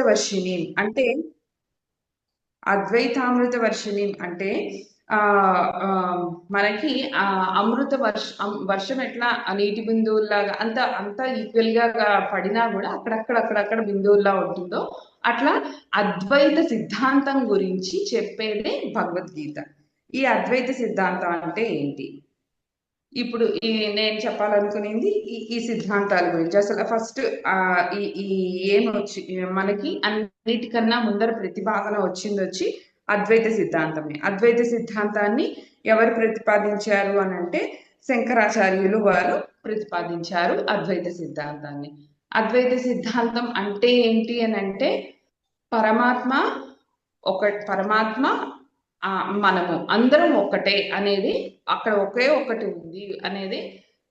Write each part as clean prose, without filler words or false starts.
వర్షిణి అంటే అద్వైతామృత వర్షిణి అంటే ఆ ఆ, మనకి అమృత వర్షం ఎట్లా ఆ నీటి బిందువుల్లాగా అంత అంత ఈక్వల్ గా పడినా కూడా అక్కడక్కడ బిందువుల్లా ఉంటుందో అట్లా అద్వైత సిద్ధాంతం గురించి చెప్పేదే భగవద్గీత. ఈ అద్వైత సిద్ధాంతం అంటే ఏంటి? ఇప్పుడు నేను చెప్పాలనుకునేది ఈ సిద్ధాంతాల గురించి. అసలు ఫస్ట్ ఈ ఈ ఏం వచ్చి మనకి అన్నిటికన్నా ముందర ప్రతిపాదన వచ్చి అద్వైత సిద్ధాంతమే. అద్వైత సిద్ధాంతాన్ని ఎవరు ప్రతిపాదించారు అని అంటే శంకరాచార్యులు వారు ప్రతిపాదించారు అద్వైత సిద్ధాంతాన్ని. అద్వైత సిద్ధాంతం అంటే ఏంటి అని అంటే పరమాత్మ పరమాత్మ మనము అందరం ఒక్కటే అనేది, అక్కడ ఒకే ఒకటి ఉంది అనేది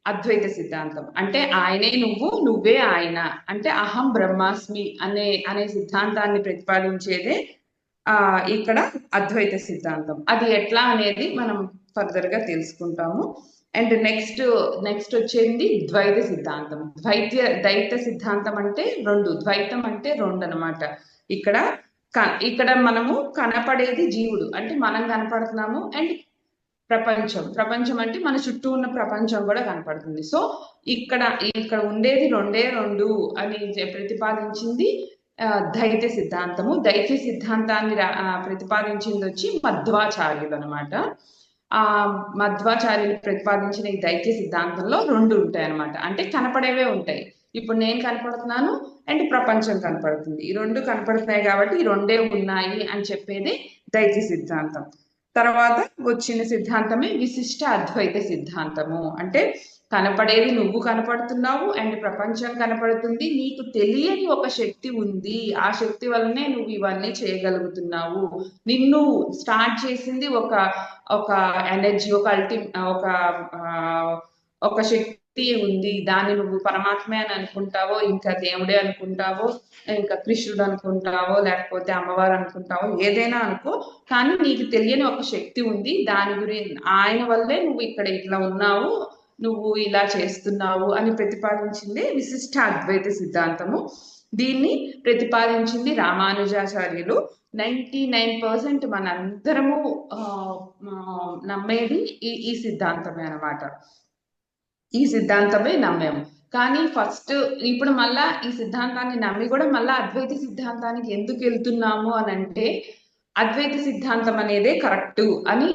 అద్వైత సిద్ధాంతం. అంటే ఆయనే నువ్వు, నువ్వే ఆయన, అంటే అహం బ్రహ్మాస్మి అనే సిద్ధాంతాన్ని ప్రతిపాదించేదే ఇక్కడ అద్వైత సిద్ధాంతం. అది ఎట్లా అనేది మనం ఫర్దర్ గా తెలుసుకుంటాము. అండ్ నెక్స్ట్ వచ్చేది ద్వైత సిద్ధాంతం. ద్వైత సిద్ధాంతం అంటే రెండు, ద్వైతం అంటే రెండు అనమాట. ఇక్కడ మనము కనపడేది జీవుడు, అంటే మనం కనపడుతున్నాము, అండ్ ప్రపంచం అంటే మన చుట్టూ ఉన్న ప్రపంచం కూడా కనపడుతుంది. సో ఇక్కడ ఇక్కడ ఉండేది రెండే రెండు అని ప్రతిపాదించింది ద్వైత సిద్ధాంతము. ద్వైత సిద్ధాంతాన్ని ప్రతిపాదించింది వచ్చి మధ్వాచార్యులు అనమాట. మధ్వాచార్యులు ప్రతిపాదించిన ఈ ద్వైత సిద్ధాంతంలో రెండు ఉంటాయి అనమాట. అంటే కనపడేవే ఉంటాయి. ఇప్పుడు నేను కనపడుతున్నాను అండ్ ప్రపంచం కనపడుతుంది. ఈ రెండు కనపడుతున్నాయి కాబట్టి ఈ రెండే ఉన్నాయి అని చెప్పేది ద్వైత సిద్ధాంతం. తర్వాత వచ్చిన సిద్ధాంతమే విశిష్ట అద్వైత సిద్ధాంతము. అంటే కనపడేది నువ్వు కనపడుతున్నావు అండ్ ప్రపంచం కనపడుతుంది, నీకు తెలియని ఒక శక్తి ఉంది, ఆ శక్తి వల్లనే నువ్వు ఇవన్నీ చేయగలుగుతున్నావు. నిన్ను స్టార్ట్ చేసింది ఒక ఒక ఎనర్జీ, ఒక శక్తి ఉంది. దాన్ని నువ్వు పరమాత్మే అని అనుకుంటావో, ఇంకా దేవుడే అనుకుంటావో, ఇంకా కృష్ణుడు అనుకుంటావో, లేకపోతే అమ్మవారు అనుకుంటావో, ఏదైనా అనుకో, కానీ నీకు తెలియని ఒక శక్తి ఉంది. దాని గురించి ఆయన వల్లే నువ్వు ఇక్కడ ఇట్లా ఉన్నావు, నువ్వు ఇలా చేస్తున్నావు అని ప్రతిపాదించింది విశిష్ట అద్వైత సిద్ధాంతము. దీన్ని ప్రతిపాదించింది రామానుజాచార్యులు. 99% మనందరము నమ్మేది ఈ సిద్ధాంతమే అనమాట. ఈ సిద్ధాంతమే నమ్మాము. కానీ ఫస్ట్ ఇప్పుడు మళ్ళా ఈ సిద్ధాంతాన్ని నమ్మి కూడా మళ్ళా అద్వైత సిద్ధాంతానికి ఎందుకు వెళ్తున్నాము అని అంటే అద్వైత సిద్ధాంతం అనేదే కరెక్ట్ అని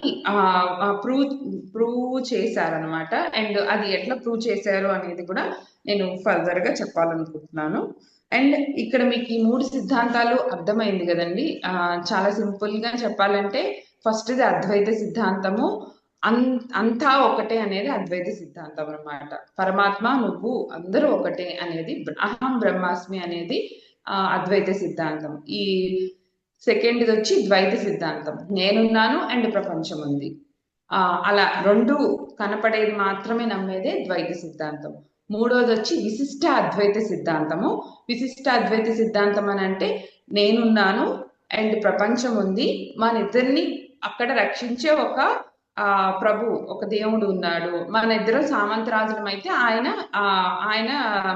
ప్రూవ్ చేశారనమాట. అండ్ అది ఎట్లా ప్రూవ్ చేశారు అనేది కూడా నేను ఫర్దర్ గా చెప్పాలనుకుంటున్నాను. అండ్ ఇక్కడ మీకు ఈ మూడు సిద్ధాంతాలు అర్థమైంది కదండి. చాలా సింపుల్ గా చెప్పాలంటే ఫస్ట్ది అద్వైత సిద్ధాంతము, అంతా ఒకటే అనేది అద్వైత సిద్ధాంతం అనమాట. పరమాత్మ నువ్వు అందరూ ఒకటే అనేది, అహం బ్రహ్మాస్మి అనేది అద్వైత సిద్ధాంతం. ఈ సెకండ్ది వచ్చి ద్వైత సిద్ధాంతం, నేనున్నాను అండ్ ప్రపంచం ఉంది. అలా రెండు కనపడేది మాత్రమే నమ్మేదే ద్వైత సిద్ధాంతం. మూడోది వచ్చి విశిష్ట అద్వైత సిద్ధాంతము. విశిష్ట అద్వైత సిద్ధాంతం అని అంటే నేనున్నాను అండ్ ప్రపంచం ఉంది, మన ఇద్దరిని అక్కడ రక్షించే ఒక ప్రభు, ఒక దేవుడు ఉన్నాడు. మన ఇద్దరం సామంతరాజులం అయితే ఆయన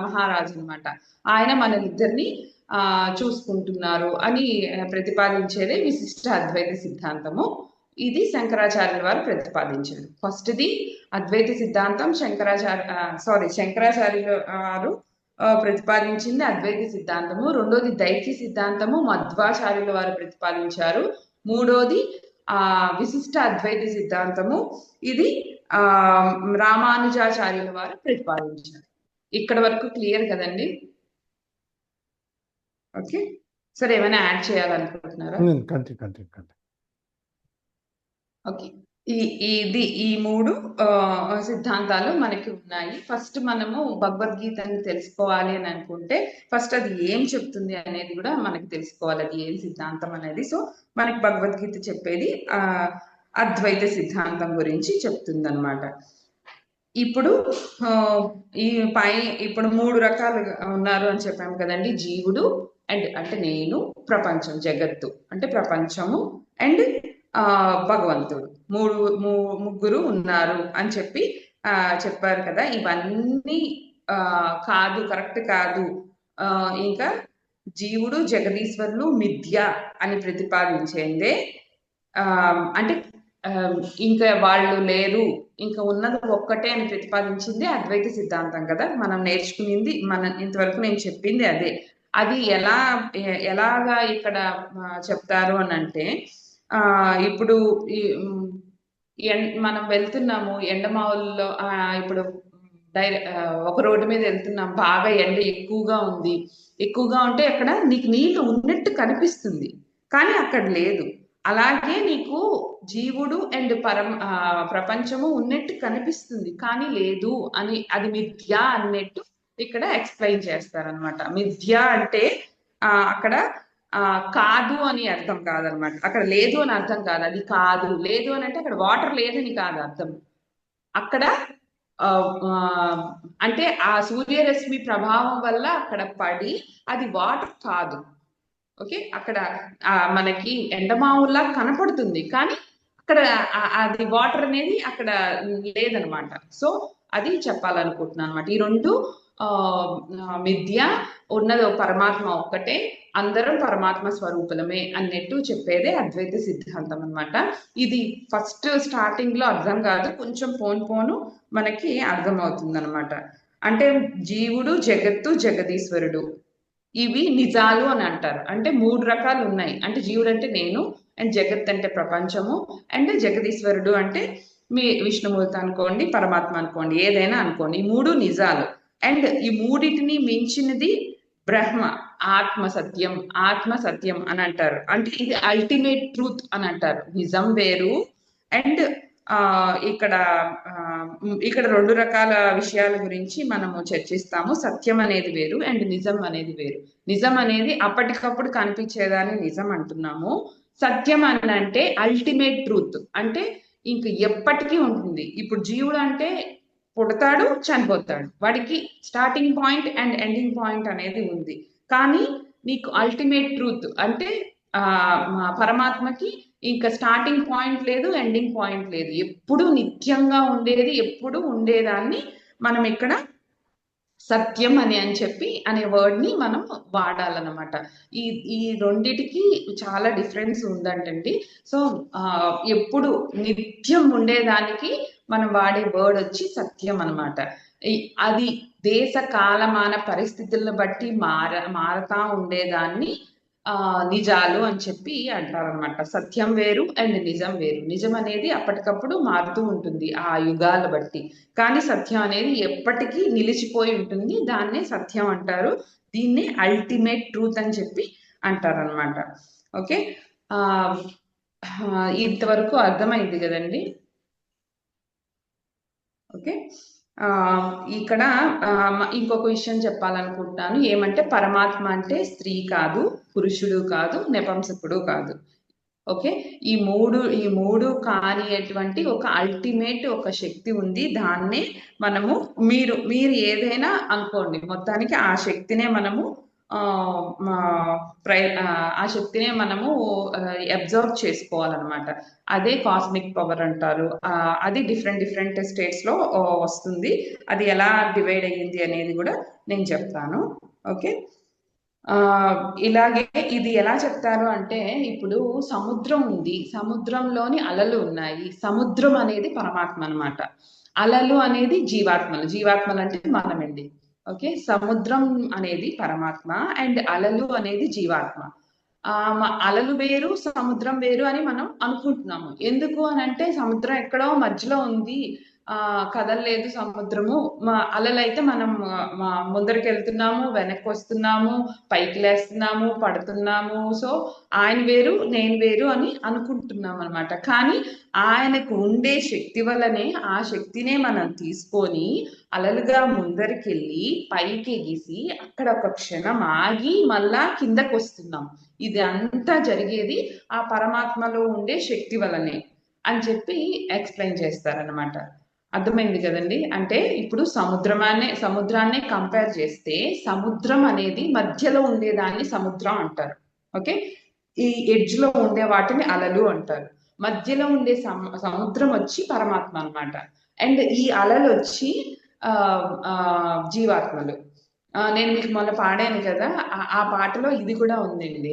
మహారాజు అనమాట. ఆయన మన ఇద్దరిని చూసుకుంటున్నారు అని ప్రతిపాదించేదే విశిష్ట అద్వైత సిద్ధాంతము. ఇది శంకరాచార్యుల వారు ప్రతిపాదించారు. ఫస్ట్ది అద్వైత సిద్ధాంతం శంకరాచార్యుల వారు ప్రతిపాదించింది అద్వైత సిద్ధాంతము. రెండోది దైత్య సిద్ధాంతము, మధ్వాచార్యుల వారు ప్రతిపాదించారు. మూడోది విశిష్ట అద్వైత సిద్ధాంతము, ఇది రామానుజాచార్యుల వారు ప్రతిపాదించారు. ఇక్కడ వరకు క్లియర్ కదండి? ఓకే, సరే ఏమైనా యాడ్ చేయాలనుకుంటున్నారా? ఓకే, ఈ మూడు సిద్ధాంతాలు మనకి ఉన్నాయి. ఫస్ట్ మనము భగవద్గీతని తెలుసుకోవాలి అని అనుకుంటే ఫస్ట్ అది ఏం చెప్తుంది అనేది కూడా మనకి తెలుసుకోవాలి, అది ఏం సిద్ధాంతం అనేది. సో మనకి భగవద్గీత చెప్పేది అద్వైత సిద్ధాంతం గురించి చెప్తుంది అనమాట. ఇప్పుడు ఇప్పుడు మూడు రకాలు ఉన్నారు అని చెప్పాము కదండి. జీవుడు అంటే నేను, ప్రపంచం జగత్తు అంటే ప్రపంచము, అండ్ భగవంతుడు, ముగ్గురు ఉన్నారు అని చెప్పారు కదా. ఇవన్నీ కాదు, కరెక్ట్ కాదు. ఇంకా జీవుడు జగదీశ్వరులు మిథ్య అని ప్రతిపాదించేందే అంటే ఇంకా వాళ్ళు లేరు, ఇంకా ఉన్నది ఒక్కటే అని ప్రతిపాదించింది అద్వైత సిద్ధాంతం కదా. మనం నేర్చుకునింది, ఇంతవరకు నేను చెప్పింది అదే. అది ఎలాగా ఇక్కడ చెప్తారు అని అంటే, ఇప్పుడు మనం వెళ్తున్నాము ఎండమావుల్లో, ఇప్పుడు ఒక రోడ్డు మీద వెళ్తున్నాం, బాగా ఎండ ఎక్కువగా ఉంది. ఎక్కువగా ఉంటే అక్కడ నీకు నీళ్లు ఉన్నట్టు కనిపిస్తుంది, కానీ అక్కడ లేదు. అలాగే నీకు జీవుడు అండ్ ప్రపంచము ఉన్నట్టు కనిపిస్తుంది, కానీ లేదు అని, అది మిథ్య అన్నట్టు ఇక్కడ ఎక్స్ప్లెయిన్ చేస్తారనమాట. మిథ్య అంటే అక్కడ కాదు అని అర్థం కాదనమాట. అక్కడ లేదు అని అర్థం కాదు, అది కాదు. లేదు అని అంటే అక్కడ వాటర్ లేదని కాదు అర్థం. అక్కడ అంటే ఆ సూర్యరశ్మి ప్రభావం వల్ల అక్కడ పడి అది వాటర్ కాదు. ఓకే, అక్కడ మనకి ఎండమావుల్లా కనపడుతుంది, కానీ అక్కడ అది వాటర్ అనేది అక్కడ లేదనమాట. సో అది చెప్పాలనుకుంటున్నాను అనమాట. ఈ రెండు మిథ్య, ఉన్నది పరమాత్మ ఒక్కటే, అందరం పరమాత్మ స్వరూపులమే అన్నట్టు చెప్పేదే అద్వైత సిద్ధాంతం అనమాట. ఇది ఫస్ట్ స్టార్టింగ్ లో అర్థం కాదు, కొంచెం పోను మనకి అర్థమవుతుంది అనమాట. అంటే జీవుడు, జగత్తు, జగదీశ్వరుడు ఇవి నిజాలు అని అంటారు. అంటే మూడు రకాలు ఉన్నాయి. అంటే జీవుడు అంటే నేను, అండ్ జగత్ అంటే ప్రపంచము, అండ్ జగదీశ్వరుడు అంటే మీ విష్ణుమూర్తి అనుకోండి, పరమాత్మ అనుకోండి, ఏదైనా అనుకోండి. ఈ మూడు నిజాలు. అండ్ ఈ మూడిటిని మించినది బ్రహ్మ, ఆత్మ సత్యం. ఆత్మ సత్యం అని అంటారు. అంటే ఇది అల్టిమేట్ ట్రూత్ అని అంటారు. నిజం వేరు, అండ్ ఇక్కడ ఇక్కడ రెండు రకాల విషయాల గురించి మనము చర్చిస్తాము. సత్యం అనేది వేరు, అండ్ నిజం అనేది వేరు. నిజం అనేది అప్పటికప్పుడు కనిపించేదాన్ని నిజం అంటున్నాము. సత్యం అని అంటే అల్టిమేట్ ట్రూత్, అంటే ఇంక ఎప్పటికీ ఉంటుంది. ఇప్పుడు జీవుడు అంటే పుడతాడు, చనిపోతాడు, వాడికి starting point and ending point అనేది ఉంది. కానీ నీకు అల్టిమేట్ ట్రూత్ అంటే పరమాత్మకి ఇంకా స్టార్టింగ్ పాయింట్ లేదు, ఎండింగ్ పాయింట్ లేదు, ఎప్పుడు నిత్యంగా ఉండేది, ఎప్పుడు ఉండేదాన్ని మనం ఇక్కడ సత్యం అని చెప్పి అనే వర్డ్ ని మనం వాడాలన్నమాట. ఈ రెండిటికి చాలా డిఫరెన్స్ ఉందంటండి. సో ఎప్పుడు నిత్యం ఉండేదానికి మనం వాడే వర్డ్ వచ్చి సత్యం అనమాట. అది దేశ కాలమాన పరిస్థితులను బట్టి మారతా ఉండేదాన్ని నిజాలు అని చెప్పి అంటారనమాట. సత్యం వేరు అండ్ నిజం వేరు. నిజం అనేది అప్పటికప్పుడు మారుతూ ఉంటుంది ఆ యుగాల బట్టి, కానీ సత్యం అనేది ఎప్పటికీ నిలిచిపోయి ఉంటుంది. దాన్నే సత్యం అంటారు. దీన్నే అల్టిమేట్ ట్రూత్ అని చెప్పి అంటారనమాట. ఓకే, ఇంతవరకు అర్థమైంది కదండి. ఓకే, ఇక్కడ ఇంకొక విషయం చెప్పాలనుకుంటున్నాను. ఏమంటే పరమాత్మ అంటే స్త్రీ కాదు, పురుషుడు కాదు, నపుంసకుడు కాదు. ఓకే, ఈ మూడు కానిటువంటి ఒక అల్టిమేట్ ఒక శక్తి ఉంది. దాన్నే మనము మీరు ఏదైనా అనుకోండి, మొత్తానికి ఆ శక్తినే మనము ఆ శక్తినే మనము అబ్జర్వ్ చేసుకోవాలన్నమాట. అదే కాస్మిక్ పవర్ అంటారు. అది డిఫరెంట్ స్టేట్స్ లో వస్తుంది. అది ఎలా డివైడ్ అయ్యింది అనేది కూడా నేను చెప్తాను. ఓకే, ఇలాగే ఇది ఎలా చెప్తారు అంటే, ఇప్పుడు సముద్రం ఉంది, సముద్రంలోని అలలు ఉన్నాయి. సముద్రం అనేది పరమాత్మ అనమాట, అలలు అనేది జీవాత్మలు అంటే మనమండి. ఓకే, సముద్రం అనేది పరమాత్మ అండ్ అలలు అనేది జీవాత్మ. అలలు వేరు, సముద్రం వేరు అని మనం అనుకుంటున్నాము. ఎందుకు అని అంటే సముద్రం ఎక్కడో మధ్యలో ఉంది, కదలలేదు సముద్రము. అలలైతే మనం ముందరికి వెళ్తున్నాము, వెనక్కి వస్తున్నాము, పైకి లేస్తున్నాము, పడుతున్నాము. సో ఆయన వేరు, నేను వేరు అని అనుకుంటున్నాం అనమాట. కానీ ఆయనకు ఉండే శక్తి వల్లనే ఆ శక్తినే మనం తీసుకొని అలలుగా ముందరికి వెళ్ళి పైకి ఎగిసి అక్కడ ఒక క్షణం ఆగి మళ్ళా కిందకు వస్తున్నాం. ఇది అంతా జరిగేది ఆ పరమాత్మలో ఉండే శక్తి వల్లనే అని చెప్పి ఎక్స్ప్లెయిన్ చేస్తారనమాట. అర్థమైంది కదండి. అంటే ఇప్పుడు సముద్రాన్ని కంపేర్ చేస్తే, సముద్రం అనేది మధ్యలో ఉండేదాన్ని సముద్రం అంటారు. ఓకే, ఈ ఎడ్జ్ లో ఉండే వాటిని అలలు అంటారు. మధ్యలో ఉండే సముద్రం వచ్చి పరమాత్మ అనమాట. అండ్ ఈ అలలు వచ్చి జీవాత్మలు. నేను మీకు మొన్న పాడాను కదా! ఆ పాటలో ఇది కూడా ఉందండి.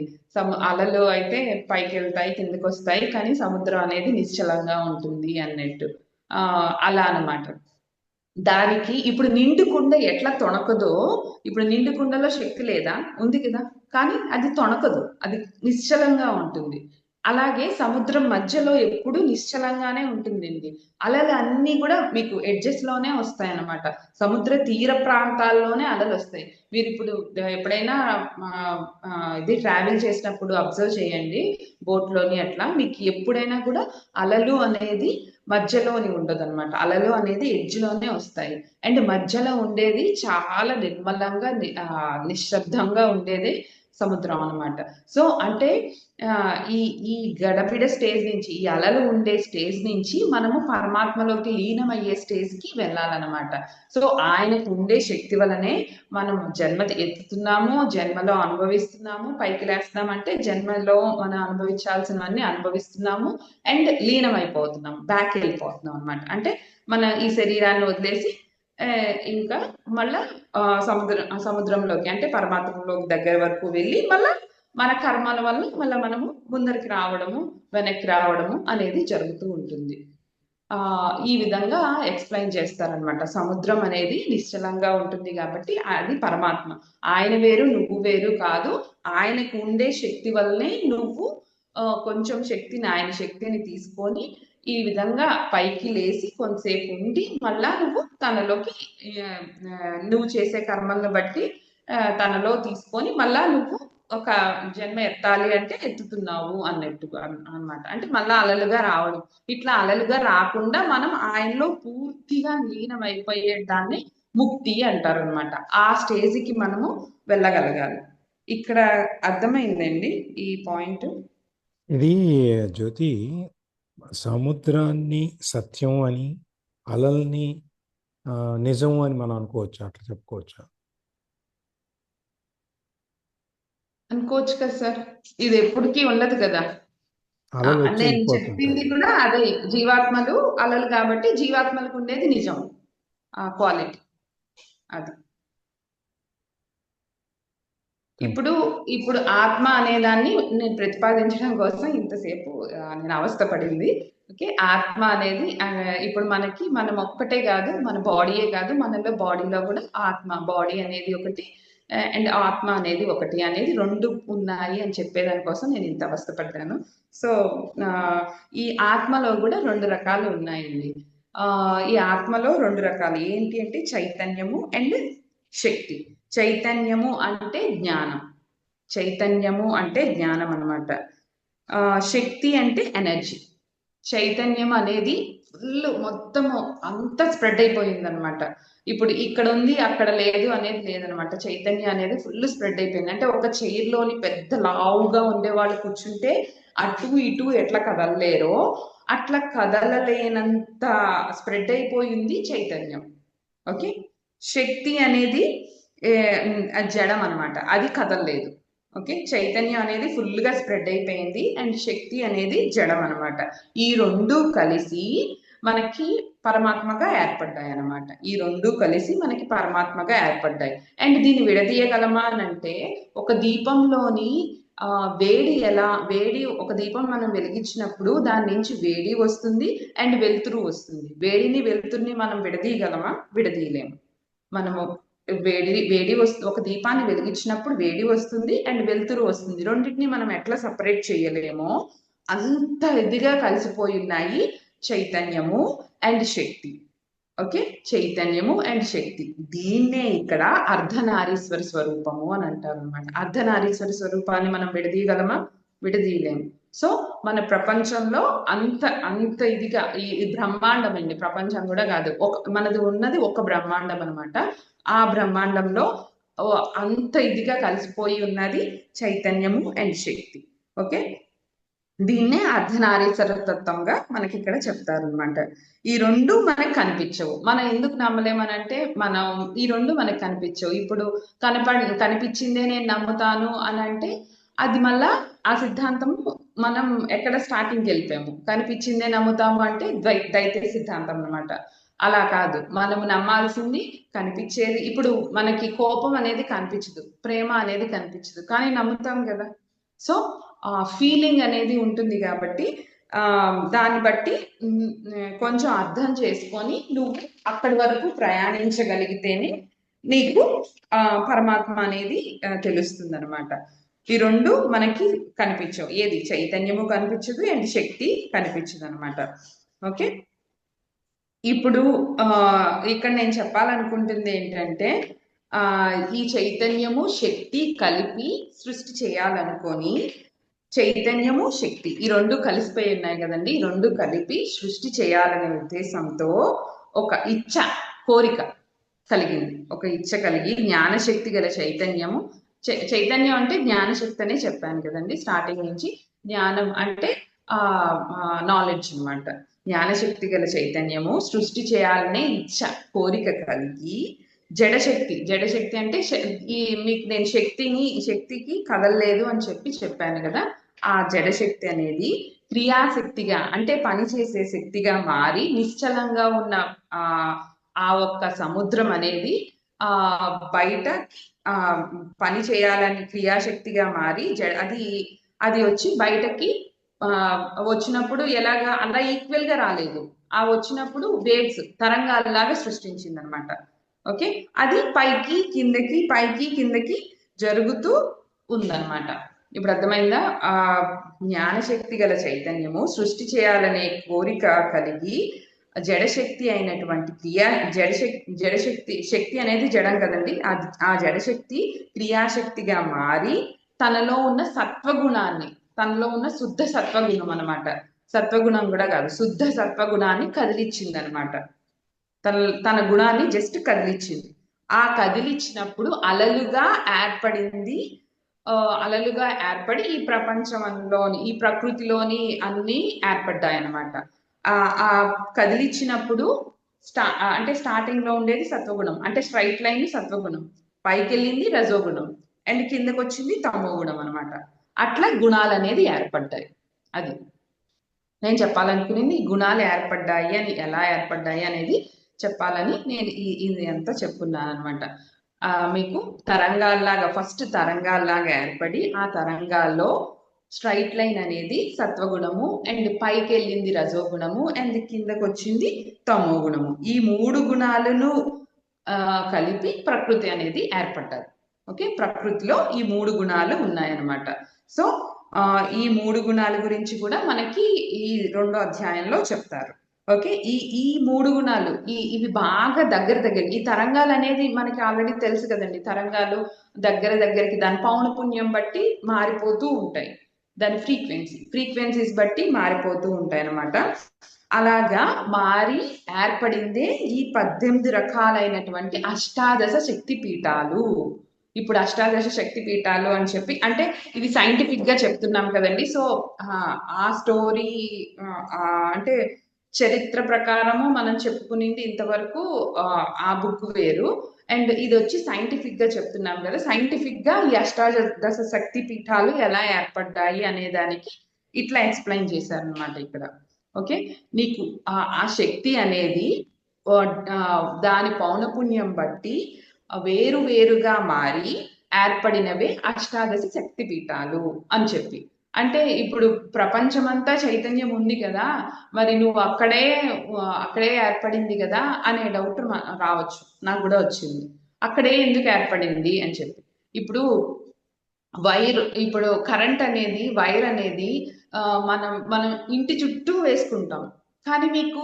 అలలు అయితే పైకెళ్తాయి, కిందకొస్తాయి. కానీ సముద్రం అనేది నిశ్చలంగా ఉంటుంది అన్నట్టు. అలా అన్నమాట. దానికి ఇప్పుడు నిండు కుండ ఎట్లా తొణకదో, ఇప్పుడు నిండు కుండలో శక్తి లేదా? ఉంది కదా! కానీ అది తొణకదు. అది నిశ్చలంగా ఉంటుంది. అలాగే సముద్రం మధ్యలో ఎప్పుడూ నిశ్చలంగానే ఉంటుందండి. అలలన్నీ గూడా మీకు ఎడ్జెస్‌లోనే వస్తాయన్నమాట. సముద్ర తీర ప్రాంతాల్లోనే అలలొస్తాయి. మీరిప్పుడు ఎప్పుడైనా ఇది ట్రావెల్ చేసినప్పుడు అబ్జర్వ్ చేయండి. బోట్‌లోని అట్లా. మీకు ఎప్పుడైనా కూడా అలలు అనేది మధ్యలోని ఉండదనమాట. అలలు అనేది ఎడ్జ్‌లోనే వస్తాయి. అండ్ మధ్యలో ఉండేది చాలా నిర్మలంగా నిశ్శబ్దంగా ఉండేదే సముద్రం అనమాట. సో, అంటే ఈ ఈ గడబిడ స్టేజ్ నుంచి, ఈ అలలు ఉండే స్టేజ్ నుంచి మనము పరమాత్మలోకి లీనమయ్యే స్టేజ్‌కి వెళ్ళాలనమాట. సో, ఆయనకు ఉండే శక్తి వలనే మనం జన్మ ఎత్తుతున్నాము, జన్మలో అనుభవిస్తున్నాము, పైకి లేస్తున్నామంటే జన్మలో మనం అనుభవించాల్సినవన్నీ అనుభవిస్తున్నాము. అండ్ లీనమైపోతున్నాం. బ్యాకెళ్ళిపోతున్నాం అనమాట. అంటే మన ఈ శరీరాన్ని వదిలేసి ఇంకా మళ్ళా సముద్రంలోకి అంటే పరమాత్మలోకి దగ్గర వరకు వెళ్ళి మళ్ళా మన కర్మల వల్ల మళ్ళా మనము ముందరికి రావడము, వెనక్కి రావడము అనేది జరుగుతూ ఉంటుంది. ఈ విధంగా ఎక్స్‌ప్లెయిన్ చేస్తారనమాట. సముద్రం అనేది నిశ్చలంగా ఉంటుంది గాబట్టి అది పరమాత్మ. ఆయన వేరు, నువ్వు వేరు కాదు. ఆయనకు ఉండే శక్తి వల్లనే నువ్వు కొంచెం శక్తిని ఆయన శక్తిని తీసుకొని ఈ విధంగా పైకి లేసి కొంతసేపు ఉండి మళ్ళా నువ్వు తనలోకి నువ్వు చేసే కర్మలను బట్టి తనలో తీసుకొని మళ్ళా నువ్వు ఒక జన్మ ఎత్తాలి అంటే ఎత్తుతున్నావు అన్నట్టుగా అన్నమాట. అంటే మళ్ళా అలలుగా రావడం. ఇట్లా అలలుగా రాకుండా మనం ఆయనలో పూర్తిగా లీనమైపోయే దాన్ని ముక్తి అంటారనమాట. ఆ స్టేజ్‌కి మనము వెళ్ళగలగాలి. ఇక్కడ అర్థమైందండి ఈ పాయింట్? ఇది జ్యోతి, సముద్రాన్ని సత్యం అని, అలల్ని నిజం అని మనం అనుకోవచ్చా? అట్లా చెప్పుకోవచ్చా? అనుకోవచ్చు కదా సార్. ఇది ఎప్పటికీ ఉండదు కదా! అలలు వచ్చి నేను చెప్పింది వెళ్ళిపోతుంటాయి. కూడా అదే. జీవాత్మలు అలలు కాబట్టి జీవాత్మలకు ఉండేది నిజం. క్వాలిటీ. అది. ఇప్పుడు ఇప్పుడు ఆత్మ అనేదాన్ని నేను ప్రతిపాదించడం కోసం ఇంతసేపు నేను అవస్థ పడింది. ఓకే. ఆత్మ అనేది ఇప్పుడు మనం ఒక్కటే కాదు, మన బాడీయే కాదు, బాడీలో కూడా బాడీ అనేది ఒకటి అండ్ ఆత్మ అనేది ఒకటి అనేది 2 ఉన్నాయి అని చెప్పేదాని కోసం నేను ఇంత అవస్థ పడ్డాను. సో, ఈ ఆత్మలో కూడా 2 రకాలు ఉన్నాయండి. ఈ ఆత్మలో 2 రకాలు ఏంటి అంటే చైతన్యము అండ్ శక్తి. చైతన్యము అంటే జ్ఞానం. చైతన్యము అంటే జ్ఞానం అన్నమాట. శక్తి అంటే ఎనర్జీ. చైతన్యం అనేది ఫుల్ మొత్తము అంతా స్ప్రెడ్ అయిపోయిందనమాట. ఇప్పుడు ఇక్కడ ఉంది అక్కడ లేదు అనేది లేదనమాట. చైతన్యం అనేది ఫుల్ స్ప్రెడ్ అయిపోయింది. అంటే ఒక చైర్‌లోని పెద్ద లావుగా ఉండేవాళ్ళు కూర్చుంటే అటు ఇటు ఎట్లా కదలలేరో అట్లా కదలలేనంత స్ప్రెడ్ అయిపోయింది చైతన్యం. ఓకే. శక్తి అనేది జడం అనమాట. అది కదలలేదు. ఓకే. చైతన్యం అనేది ఫుల్‌గా స్ప్రెడ్ అయిపోయింది. అండ్ శక్తి అనేది జడం అనమాట. ఈ 2 కలిసి మనకి పరమాత్మగా ఏర్పడ్డాయన్నమాట. ఈ 2 కలిసి మనకి పరమాత్మగా ఏర్పడ్డాయి. అండ్ దీన్ని విడదీయగలమా అనంటే ఒక దీపంలోని వేడి ఒక దీపం మనం వెలిగించినప్పుడు దాని నుంచి వేడి వస్తుంది అండ్ వెలుతురు వస్తుంది. వేడిని, వెలుతురుని మనం విడదీయగలమా? విడదీయలేము. మనము ఒక దీపాన్ని వెలిగించినప్పుడు వేడి వస్తుంది అండ్ వెలుతురు వస్తుంది. రెండిటిని మనం ఎట్లా సెపరేట్ చేయలేమో అంత ఇదిగా కలిసిపోయి ఉన్నాయి చైతన్యము అండ్ శక్తి. ఓకే. చైతన్యము అండ్ శక్తి. దీన్నే ఇక్కడ అర్ధనారీశ్వర స్వరూపము అని అంటారనమాట. అర్ధనారీశ్వర స్వరూపాన్ని మనం విడదీయగలమా? విడదీయలేము. సో, మన ప్రపంచంలో అంత ఇదిగా ఈ బ్రహ్మాండం అండి. ప్రపంచం కూడా కాదు. మనది ఉన్నది ఒక బ్రహ్మాండం అనమాట. ఆ బ్రహ్మాండంలో అంత ఇదిగా కలిసిపోయి ఉన్నది చైతన్యము అండ్ శక్తి. ఓకే. దీన్నే అర్ధనారీశ్వర తత్వంగా మనకి ఇక్కడ చెప్తారనమాట. ఈ 2 మనకు కనిపించవు. మనం ఎందుకు నమ్మలేమనంటే మనం ఈ 2 మనకు కనిపించవు. ఇప్పుడు కనిపించిందే నేను నమ్ముతాను అనంటే అది మళ్ళా ఆ సిద్ధాంతము మనం ఎక్కడ స్టార్టింగ్‌కెళ్ళిపోయాము. కనిపించిందే నమ్ముతాము అంటే ద్వైత సిద్ధాంతం అనమాట. అలా కాదు, మనము నమ్మాల్సింది కనిపించేది. ఇప్పుడు మనకి కోపం అనేది కనిపించదు, ప్రేమ అనేది కనిపించదు, కానీ నమ్ముతాం కదా. సో ఫీలింగ్ అనేది ఉంటుంది కాబట్టి ఆ దాన్ని బట్టి కొంచెం అర్థం చేసుకొని నువ్వు అక్కడి వరకు ప్రయాణించగలిగితేనే నీకు పరమాత్మ అనేది తెలుస్తుంది అనమాట. ఈ రెండు మనకి కనిపించవు, ఏది చైతన్యము కనిపించదు అండ్ శక్తి కనిపించదు అనమాట. ఓకే, ఇప్పుడు ఇక్కడ నేను చెప్పాలనుకుంటుంది ఏంటంటే ఈ చైతన్యము శక్తి కలిపి సృష్టి చేయాలనుకొని, చైతన్యము శక్తి ఈ రెండు కలిసిపోయి ఉన్నాయి కదండి, ఈ రెండు కలిపి సృష్టి చేయాలనే ఉద్దేశంతో ఒక ఇచ్చ, కోరిక కలిగింది. ఒక ఇచ్చ కలిగి జ్ఞానశక్తి గల చైతన్యము, చైతన్యం అంటే జ్ఞానశక్తి అనే చెప్పాను కదండి స్టార్టింగ్ నుంచి. జ్ఞానం అంటే నాలెడ్జ్ అనమాట. జ్ఞానశక్తి గల చైతన్యము సృష్టి చేయాలనే ఇచ్చ, కోరిక కలిగి జడశక్తి అంటే మీకు నేను శక్తికి కదలలేదు అని చెప్పాను కదా. ఆ జడశక్తి అనేది క్రియాశక్తిగా అంటే పనిచేసే శక్తిగా మారి నిశ్చలంగా ఉన్న ఆ ఒక్క సముద్రం అనేది బయట పని చేయాలని క్రియాశక్తిగా మారి అది వచ్చి బయటకి వచ్చినప్పుడు ఎలాగా అలా ఈక్వల్ గా రాలేదు, ఆ వచ్చినప్పుడు వేవ్స్ తరంగాలలాగా సృష్టించింది అనమాట. ఓకే, అది పైకి కిందకి జరుగుతూ ఉందన్నమాట. ఇప్పుడు అర్థమైందా? ఆ జ్ఞానశక్తి గల చైతన్యము సృష్టి చేయాలనే కోరిక కలిగి జడశక్తి అయినటువంటి శక్తి అనేది జడం కదండి, ఆ జడశక్తి క్రియాశక్తిగా మారి తనలో ఉన్న సత్వగుణాన్ని, తనలో ఉన్న శుద్ధ సత్వగుణం అనమాట, సత్వగుణం కూడా కాదు, శుద్ధ సత్వగుణాన్ని కదిలిచ్చింది అనమాట. తన గుణాన్ని జస్ట్ కదిలిచ్చింది. ఆ కదిలిచ్చినప్పుడు అలలుగా ఏర్పడి ఈ ప్రపంచంలోని, ఈ ప్రకృతిలోని అన్ని ఏర్పడ్డాయి అనమాట. ఆ కదిలిచ్చినప్పుడు అంటే స్టార్టింగ్ లో ఉండేది సత్వగుణం, అంటే స్ట్రైట్ లైన్ సత్వగుణం, పైకి వెళ్ళింది రజోగుణం అండ్ కిందకు వచ్చింది తమో గుణం అనమాట. అట్లా గుణాలు అనేది ఏర్పడ్డాయి. అది నేను చెప్పాలనుకునేది, ఈ గుణాలు ఏర్పడ్డాయి అని, ఎలా ఏర్పడ్డాయి అనేది చెప్పాలని నేను ఇది అంతా చెప్పుకున్నాను అనమాట. మీకు ఫస్ట్ తరంగాల్లాగా ఏర్పడి ఆ తరంగాల్లో స్ట్రైట్ లైన్ అనేది సత్వగుణము అండ్ పైకి వెళ్ళింది రజోగుణము అండ్ కిందకు వచ్చింది తమో గుణము. ఈ మూడు గుణాలను కలిపి ప్రకృతి అనేది ఏర్పడ్డది. ఓకే, ప్రకృతిలో ఈ మూడు గుణాలు ఉన్నాయన్నమాట. సో ఈ మూడు గుణాల గురించి కూడా మనకి ఈ 2వ అధ్యాయంలో చెప్తారు. ఓకే, ఈ మూడు గుణాలు ఇవి బాగా దగ్గర ఈ తరంగాలు అనేది మనకి ఆల్రెడీ తెలుసు కదండి. తరంగాలు దగ్గరికి దాని పౌనపుణ్యం బట్టి మారిపోతూ ఉంటాయి, దాని ఫ్రీక్వెన్సీస్ బట్టి మారిపోతూ ఉంటాయి అన్నమాట. అలాగా మారి ఏర్పడిందే ఈ 18 రకాలైనటువంటి అష్టాదశ శక్తి పీఠాలు. ఇప్పుడు అష్టాదశ శక్తి పీఠాలు అని చెప్పి అంటే ఇది సైంటిఫిక్ గా చెప్తున్నాం కదండి. సో ఆ స్టోరీ అంటే చరిత్ర ప్రకారము మనం చెప్పుకునేది ఇంతవరకు ఆ బుక్ వేరు, అండ్ ఇది వచ్చి సైంటిఫిక్ గా చెప్తున్నాం కదా. సైంటిఫిక్ గా ఈ అష్టాదశ శక్తి పీఠాలు ఎలా ఏర్పడ్డాయి అనే దానికి ఇట్లా ఎక్స్ప్లెయిన్ చేశారనమాట ఇక్కడ. ఓకే, నీకు ఆ శక్తి అనేది దాని పౌనపుణ్యం బట్టి వేరుగా మారి ఏర్పడినవే అష్టాదశ శక్తి పీఠాలు అని చెప్పి. అంటే ఇప్పుడు ప్రపంచమంతా చైతన్యం ఉంది కదా, మరి నువ్వు అక్కడే ఏర్పడింది కదా అనే డౌట్ రావచ్చు, నాకు కూడా వచ్చింది. అక్కడే ఎందుకు ఏర్పడింది అని చెప్పి. ఇప్పుడు ఇప్పుడు కరెంట్ అనేది, వైర్ అనేది మనం ఇంటి చుట్టూ వేసుకుంటాం, కానీ మీకు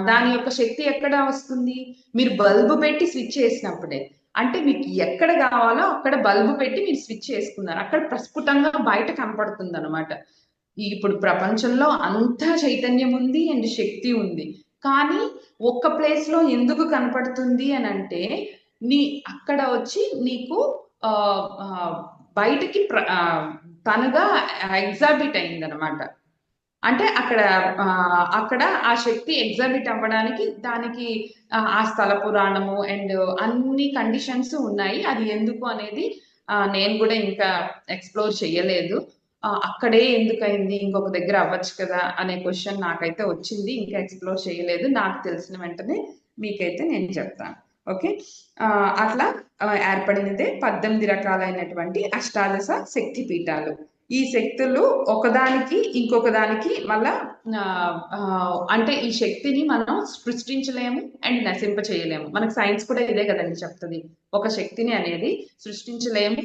దాని యొక్క శక్తి ఎక్కడ వస్తుంది? మీరు బల్బు పెట్టి స్విచ్ చేసినప్పుడే. అంటే మీకు ఎక్కడ కావాలో అక్కడ బల్బు పెట్టి మీరు స్విచ్ చేసుకున్నారు, అక్కడ ప్రస్ఫుటంగా బయట కనపడుతుంది అనమాట. ఇప్పుడు ప్రపంచంలో అంతా చైతన్యం ఉంది అండ్ శక్తి ఉంది, కానీ ఒక్క ప్లేస్ లో ఎందుకు కనపడుతుంది అని అంటే అక్కడ వచ్చి నీకు బయటకి తనగా ఎగ్జాబిట్ అయిందనమాట. అంటే అక్కడ ఆ శక్తి ఎగ్జాబిట్ అవ్వడానికి దానికి ఆ స్థల పురాణము అండ్ అన్ని కండిషన్స్ ఉన్నాయి. అది ఎందుకు అనేది నేను కూడా ఇంకా ఎక్స్ప్లోర్ చేయలేదు. అక్కడే ఎందుకయింది, ఇంకొక దగ్గర అవ్వచ్చు కదా అనే క్వశ్చన్ నాకైతే వచ్చింది. ఇంకా ఎక్స్ప్లోర్ చేయలేదు. నాకు తెలిసిన వెంటనే మీకైతే నేను చెప్తాను. ఓకే. అట్లా ఏర్పడినదే 18 రకాలైనటువంటి అష్టాదశ శక్తి పీఠాలు. ఈ శక్తులు ఒకదానికి ఇంకొక దానికి మళ్ళా అంటే ఈ శక్తిని మనం సృష్టించలేము అండ్ నశింప చేయలేము. మనకు సైన్స్ కూడా ఇదే కదండి చెప్తుంది. ఒక శక్తిని అనేది సృష్టించలేము,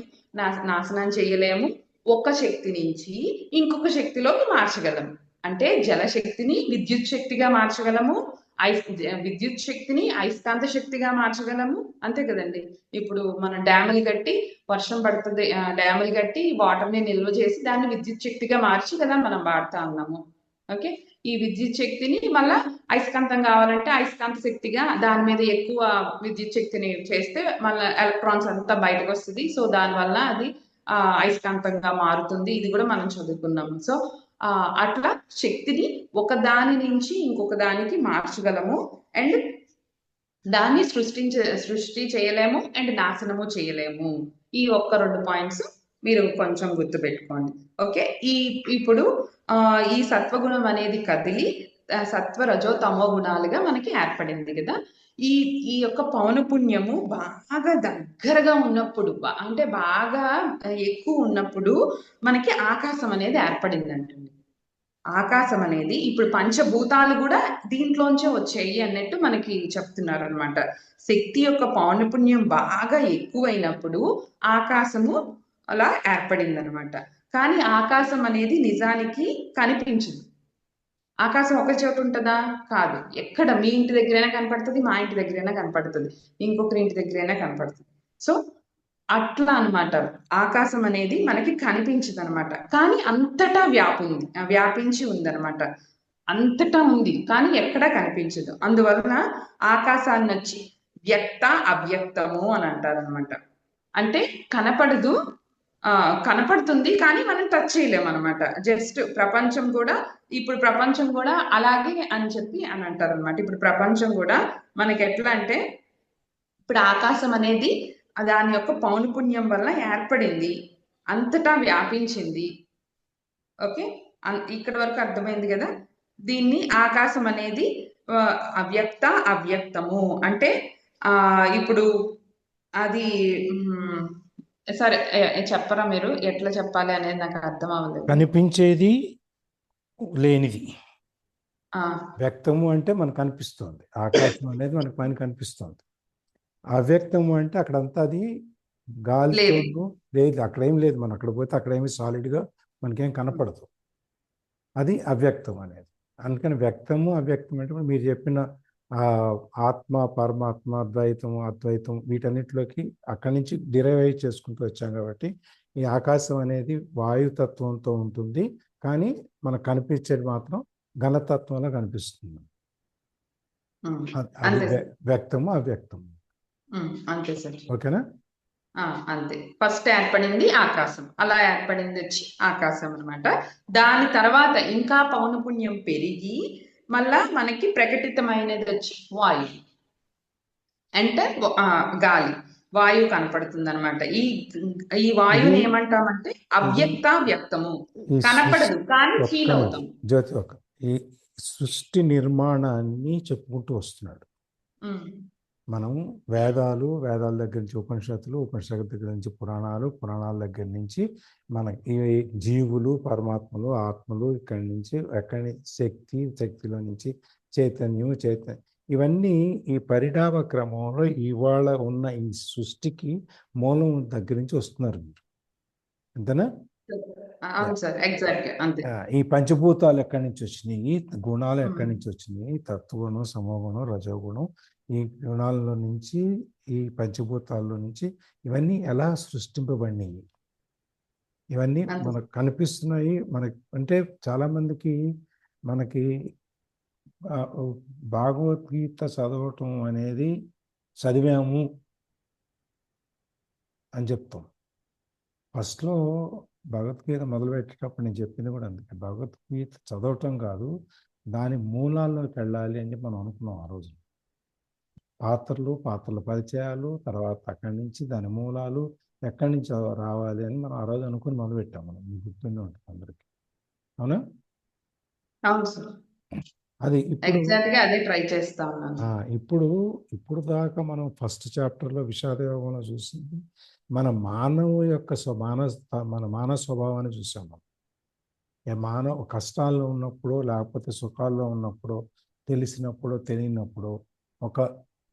నాశనం చేయలేము, ఒక శక్తి నుంచి ఇంకొక శక్తిలోకి మార్చగలము. అంటే జలశక్తిని విద్యుత్ శక్తిగా మార్చగలము, విద్యుత్ శక్తిని అయస్కాంత శక్తిగా మార్చగలము. అంతే కదండి. ఇప్పుడు మనం డ్యాములు కట్టి వర్షం పడుతుంది, డ్యాములు కట్టి వాటర్ ని నిల్వ చేసి దాన్ని విద్యుత్ శక్తిగా మార్చి కదా మనం వాడుతా ఉన్నాము. ఓకే. ఈ విద్యుత్ శక్తిని మళ్ళా అయస్కాంతం కావాలంటే అయస్కాంత శక్తిగా దాని మీద ఎక్కువ విద్యుత్ శక్తిని చేస్తే మళ్ళీ ఎలక్ట్రాన్స్ అంతా బయటకు వస్తుంది. సో దానివల్ల అది అయస్కాంతంగా మారుతుంది. ఇది కూడా మనం చదువుకున్నాము. సో అట్లా శక్తిని ఒక దాని నుంచి ఇంకొక దానికి మార్చగలము అండ్ దాన్ని సృష్టి చేయలేము అండ్ నాశనము చేయలేము. ఈ ఒక్క 2 పాయింట్స్ మీరు కొంచెం గుర్తుపెట్టుకోండి. ఓకే. ఇప్పుడు ఈ సత్వగుణం అనేది కదిలి సత్వ రజో తమో గుణాలుగా మనకి ఏర్పడింది కదా. ఈ ఈ యొక్క పౌనపుణ్యము బాగా దగ్గరగా ఉన్నప్పుడు, అంటే బాగా ఎక్కువ ఉన్నప్పుడు మనకి ఆకాశం అనేది ఏర్పడింది అంటుంది. ఆకాశం అనేది ఇప్పుడు పంచభూతాలు కూడా దీంట్లోంచే వచ్చాయి అన్నట్టు మనకి చెప్తున్నారు అనమాట. శక్తి యొక్క పౌనపుణ్యం బాగా ఎక్కువైనప్పుడు ఆకాశము అలా ఏర్పడింది అనమాట. కానీ ఆకాశం అనేది నిజానికి కనిపించదు. ఆకాశం ఒక చోట ఉంటుందా? కాదు. ఎక్కడ మీ ఇంటి దగ్గరైనా కనపడుతుంది, మా ఇంటి దగ్గరైనా కనపడుతుంది, ఇంకొకరి ఇంటి దగ్గరైనా కనపడుతుంది. సో అట్లా అనమాట. ఆకాశం అనేది మనకి కనిపించదు అనమాట, కానీ అంతటా వ్యాపించి ఉందన్నమాట. అంతటా ఉంది కానీ ఎక్కడా కనిపించదు. అందువలన ఆకాశాన్ని వచ్చి వ్యక్త అవ్యక్తము అని అంటారనమాట. అంటే కనపడదు, కనపడుతుంది కానీ మనం టచ్ చేయలేము అనమాట. జస్ట్ ఇప్పుడు ప్రపంచం కూడా అలాగే అని చెప్పి అని అంటారు అనమాట. ఇప్పుడు ప్రపంచం కూడా మనకి ఎట్లా అంటే, ఇప్పుడు ఆకాశం అనేది దాని యొక్క పౌనపుణ్యం వల్ల ఏర్పడింది, అంతటా వ్యాపించింది. ఓకే. ఇక్కడ వరకు అర్థమైంది కదా. దీన్ని ఆకాశం అనేది అవ్యక్త అవ్యక్తము అంటే ఇప్పుడు అది సరే చెప్పరా మీరు ఎట్లా చెప్పాలి అనేది నాకు అర్థం అవ్వలేదు. కనిపించేది లేనిది వ్యక్తము అంటే మనకు కనిపిస్తుంది. ఆకాశం అనేది మనకు పైన కనిపిస్తుంది. అవ్యక్తము అంటే అక్కడంతా అది గాలితో లేదు, అక్కడ ఏం లేదు. మనం అక్కడ పోతే అక్కడ ఏమి సాలిడ్గా మనకేం కనపడదు. అది అవ్యక్తం అనేది. అందుకని వ్యక్తము అవ్యక్తం అంటే మీరు చెప్పిన ఆత్మ పరమాత్మ ద్వైతం అద్వైతం వీటన్నిటిలోకి అక్కడి నుంచి డిరైవ్ చేసుకుంటూ వచ్చాం. కాబట్టి ఈ ఆకాశం అనేది వాయుతత్వంతో ఉంటుంది, కానీ మనకు కనిపించేది మాత్రం ఘనతత్వంలో కనిపిస్తుంది. అది వ్యక్తము అవ్యక్తము. అంతే సార్. ఓకేనా? అంతే. ఫస్ట్ ఏర్పడింది ఆకాశం, అలా ఏర్పడింది వచ్చి ఆకాశం అనమాట. దాని తర్వాత ఇంకా పౌనపుణ్యం పెరిగి మళ్ళా మనకి ప్రకటితమైనది వచ్చి వాయువు అంటే గాలి, వాయువు కనపడుతుంది అనమాట. ఈ వాయువుని ఏమంటామంటే అవ్యక్త వ్యక్తము. కనపడదు కానీ ఫీల్ అవుతాం. జ్యోతి ఈ సృష్టి నిర్మాణాన్ని చెప్పుకుంటూ వస్తున్నాడు. మనం వేదాల దగ్గర నుంచి ఉపనిషత్తుల దగ్గర నుంచి పురాణాల దగ్గర నుంచి మన ఈ జీవులు పరమాత్మలు ఆత్మలు ఇక్కడి నుంచి ఎక్కడి శక్తిలో నుంచి చైతన్యం ఇవన్నీ ఈ పరిణామ క్రమంలో ఇవాళ ఉన్న ఈ సృష్టికి మూలం దగ్గర నుంచి వస్తున్నారు మీరు. అంతేనా? ఈ పంచభూతాలు ఎక్కడి నుంచి వచ్చినాయి, గుణాలు ఎక్కడి నుంచి వచ్చినాయి, తత్వగుణం సమగుణం రజోగుణం, ఈ గుణాల్లో నుంచి ఈ పంచభూతాల్లో నుంచి ఇవన్నీ ఎలా సృష్టింపబడినాయి, ఇవన్నీ మనకు కనిపిస్తున్నాయి. అంటే చాలా మందికి మనకి భగవద్గీత చదవటం అనేది చదివాము అని చెప్తాం. ఫస్ట్లో భగవద్గీత మొదలుపెట్టేటప్పుడు నేను చెప్పింది కూడా అందుకే, భగవద్గీత చదవటం కాదు, దాని మూలాల్లోకి వెళ్ళాలి అని మనం అనుకున్నాం ఆ రోజు. పాత్రల పరిచయాలు, తర్వాత అక్కడి నుంచి దాని మూలాలు, ఎక్కడి నుంచి రావాలి అని మనం ఆ రోజు అనుకుని మొదలుపెట్టాం. మనం మీకు గుర్తుండే ఉంటుంది అందరికి, అవునా? అవును సార్, అది ఇప్పుడు ఎగ్జాక్ట్ గా అదే ట్రై చేస్తా ఉన్నాను. ఇప్పుడు దాకా మనం ఫస్ట్ చాప్టర్లో విషాద యోగంలో చూసింది మన మానవ యొక్క మన మానవ స్వభావాన్ని చూసాం మనం. మానవ కష్టాల్లో ఉన్నప్పుడు, లేకపోతే సుఖాల్లో ఉన్నప్పుడు, తెలిసినప్పుడు తెలియనప్పుడు ఒక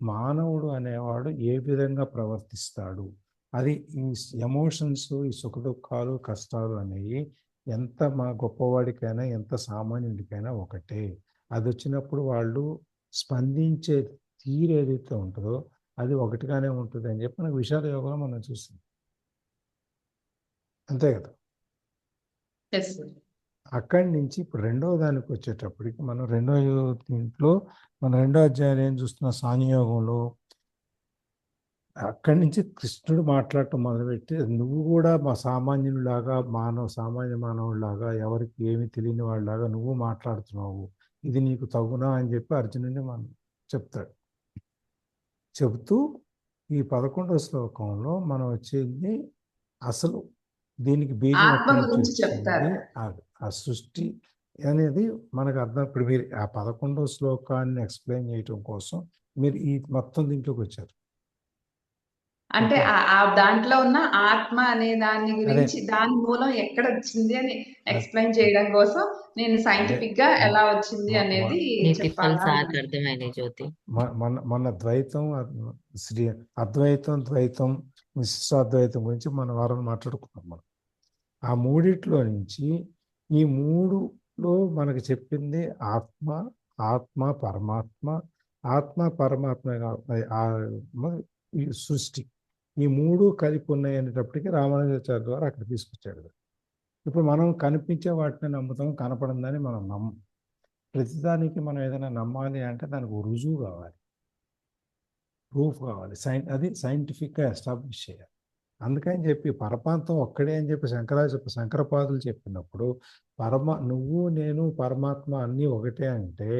మానవుడు అనేవాడు ఏ విధంగా ప్రవర్తిస్తాడు, అది ఈ ఎమోషన్స్, ఈ సుఖ దుఃఖాలు కష్టాలు అనేవి ఎంత మా గొప్పవాడికైనా ఎంత సామాన్యుడికైనా ఒకటే. అది వచ్చినప్పుడు వాళ్ళు స్పందించే తీరు ఏదైతే ఉంటుందో అది ఒకటిగానే ఉంటుంది అని చెప్పి మనకు విషాద యోగంలో మనం చూసింది, అంతే కదా? Yes sir. అక్కడి నుంచి ఇప్పుడు రెండవ దానికి వచ్చేటప్పటికి మనం దీంట్లో మన రెండో అధ్యాయం ఏం చూస్తున్నా, సాంఖ్యయోగంలో అక్కడి నుంచి కృష్ణుడు మాట్లాడటం మొదలుపెట్టి నువ్వు కూడా మా సామాన్యులాగా సామాన్య మానవుడిలాగా ఎవరికి ఏమి తెలియని వాళ్ళలాగా నువ్వు మాట్లాడుతున్నావు, ఇది నీకు తగునా అని చెప్పి అర్జునుడిని మనం చెప్తాడు. చెబుతూ ఈ 11వ శ్లోకంలో మనం వచ్చేది అసలు దీనికి బీజం ఆత్మ ఎక్కడి నుంచి గురించి వచ్చింది, చెప్తారు. ఆ సృష్టి అనేది మనకు అర్థం. ఇప్పుడు మీరు ఆ 11వ శ్లోకాన్ని ఎక్స్ప్లెయిన్ చేయటం కోసం మీరు ఈ మొత్తం దీంట్లోకి వచ్చారు. అంటే దాంట్లో ఉన్న ఆత్మ అనే దాని అదే గురించి, దాని మూలం ఎక్కడ వచ్చింది అని ఎక్స్ప్లెయిన్ చేయడం కోసం నేను అదే సైంటిఫిక్ గా ఎలా వచ్చింది మ- అనేది నీతి చెప్పాలా ఫల్ అని. అర్థమైంది జ్యోతి. మన ద్వైతం, శ్రీ అద్వైతం, ద్వైతం, విశిష్టాద్వైతం గురించి మన వారం మాట్లాడుకున్నాం మనం. ఆ మూడిట్లో నుంచి ఈ మూడులో మనకు చెప్పింది ఆత్మ, ఆత్మ పరమాత్మ, ఆత్మ పరమాత్మ ఈ సృష్టి, ఈ మూడు కలిపి ఉన్నాయి అనేటప్పటికీ రామానుజాచార్య ద్వారా అక్కడ తీసుకొచ్చాడు. ఇప్పుడు మనం కనిపించే వాటిని నమ్ముతాం, కనపడిందని మనం నమ్మం. ప్రతిదానికి మనం ఏదైనా నమ్మాలి అంటే దానికి రుజువు కావాలి, ప్రూఫ్ కావాలి, అది సైంటిఫిక్గా ఎస్టాబ్లిష్ చేయాలి. అందుకని చెప్పి పరమాత్మ ఒక్కడే అని చెప్పి శంకరపాదులు చెప్పినప్పుడు నువ్వు నేను పరమాత్మ అన్నీ ఒకటే అంటే,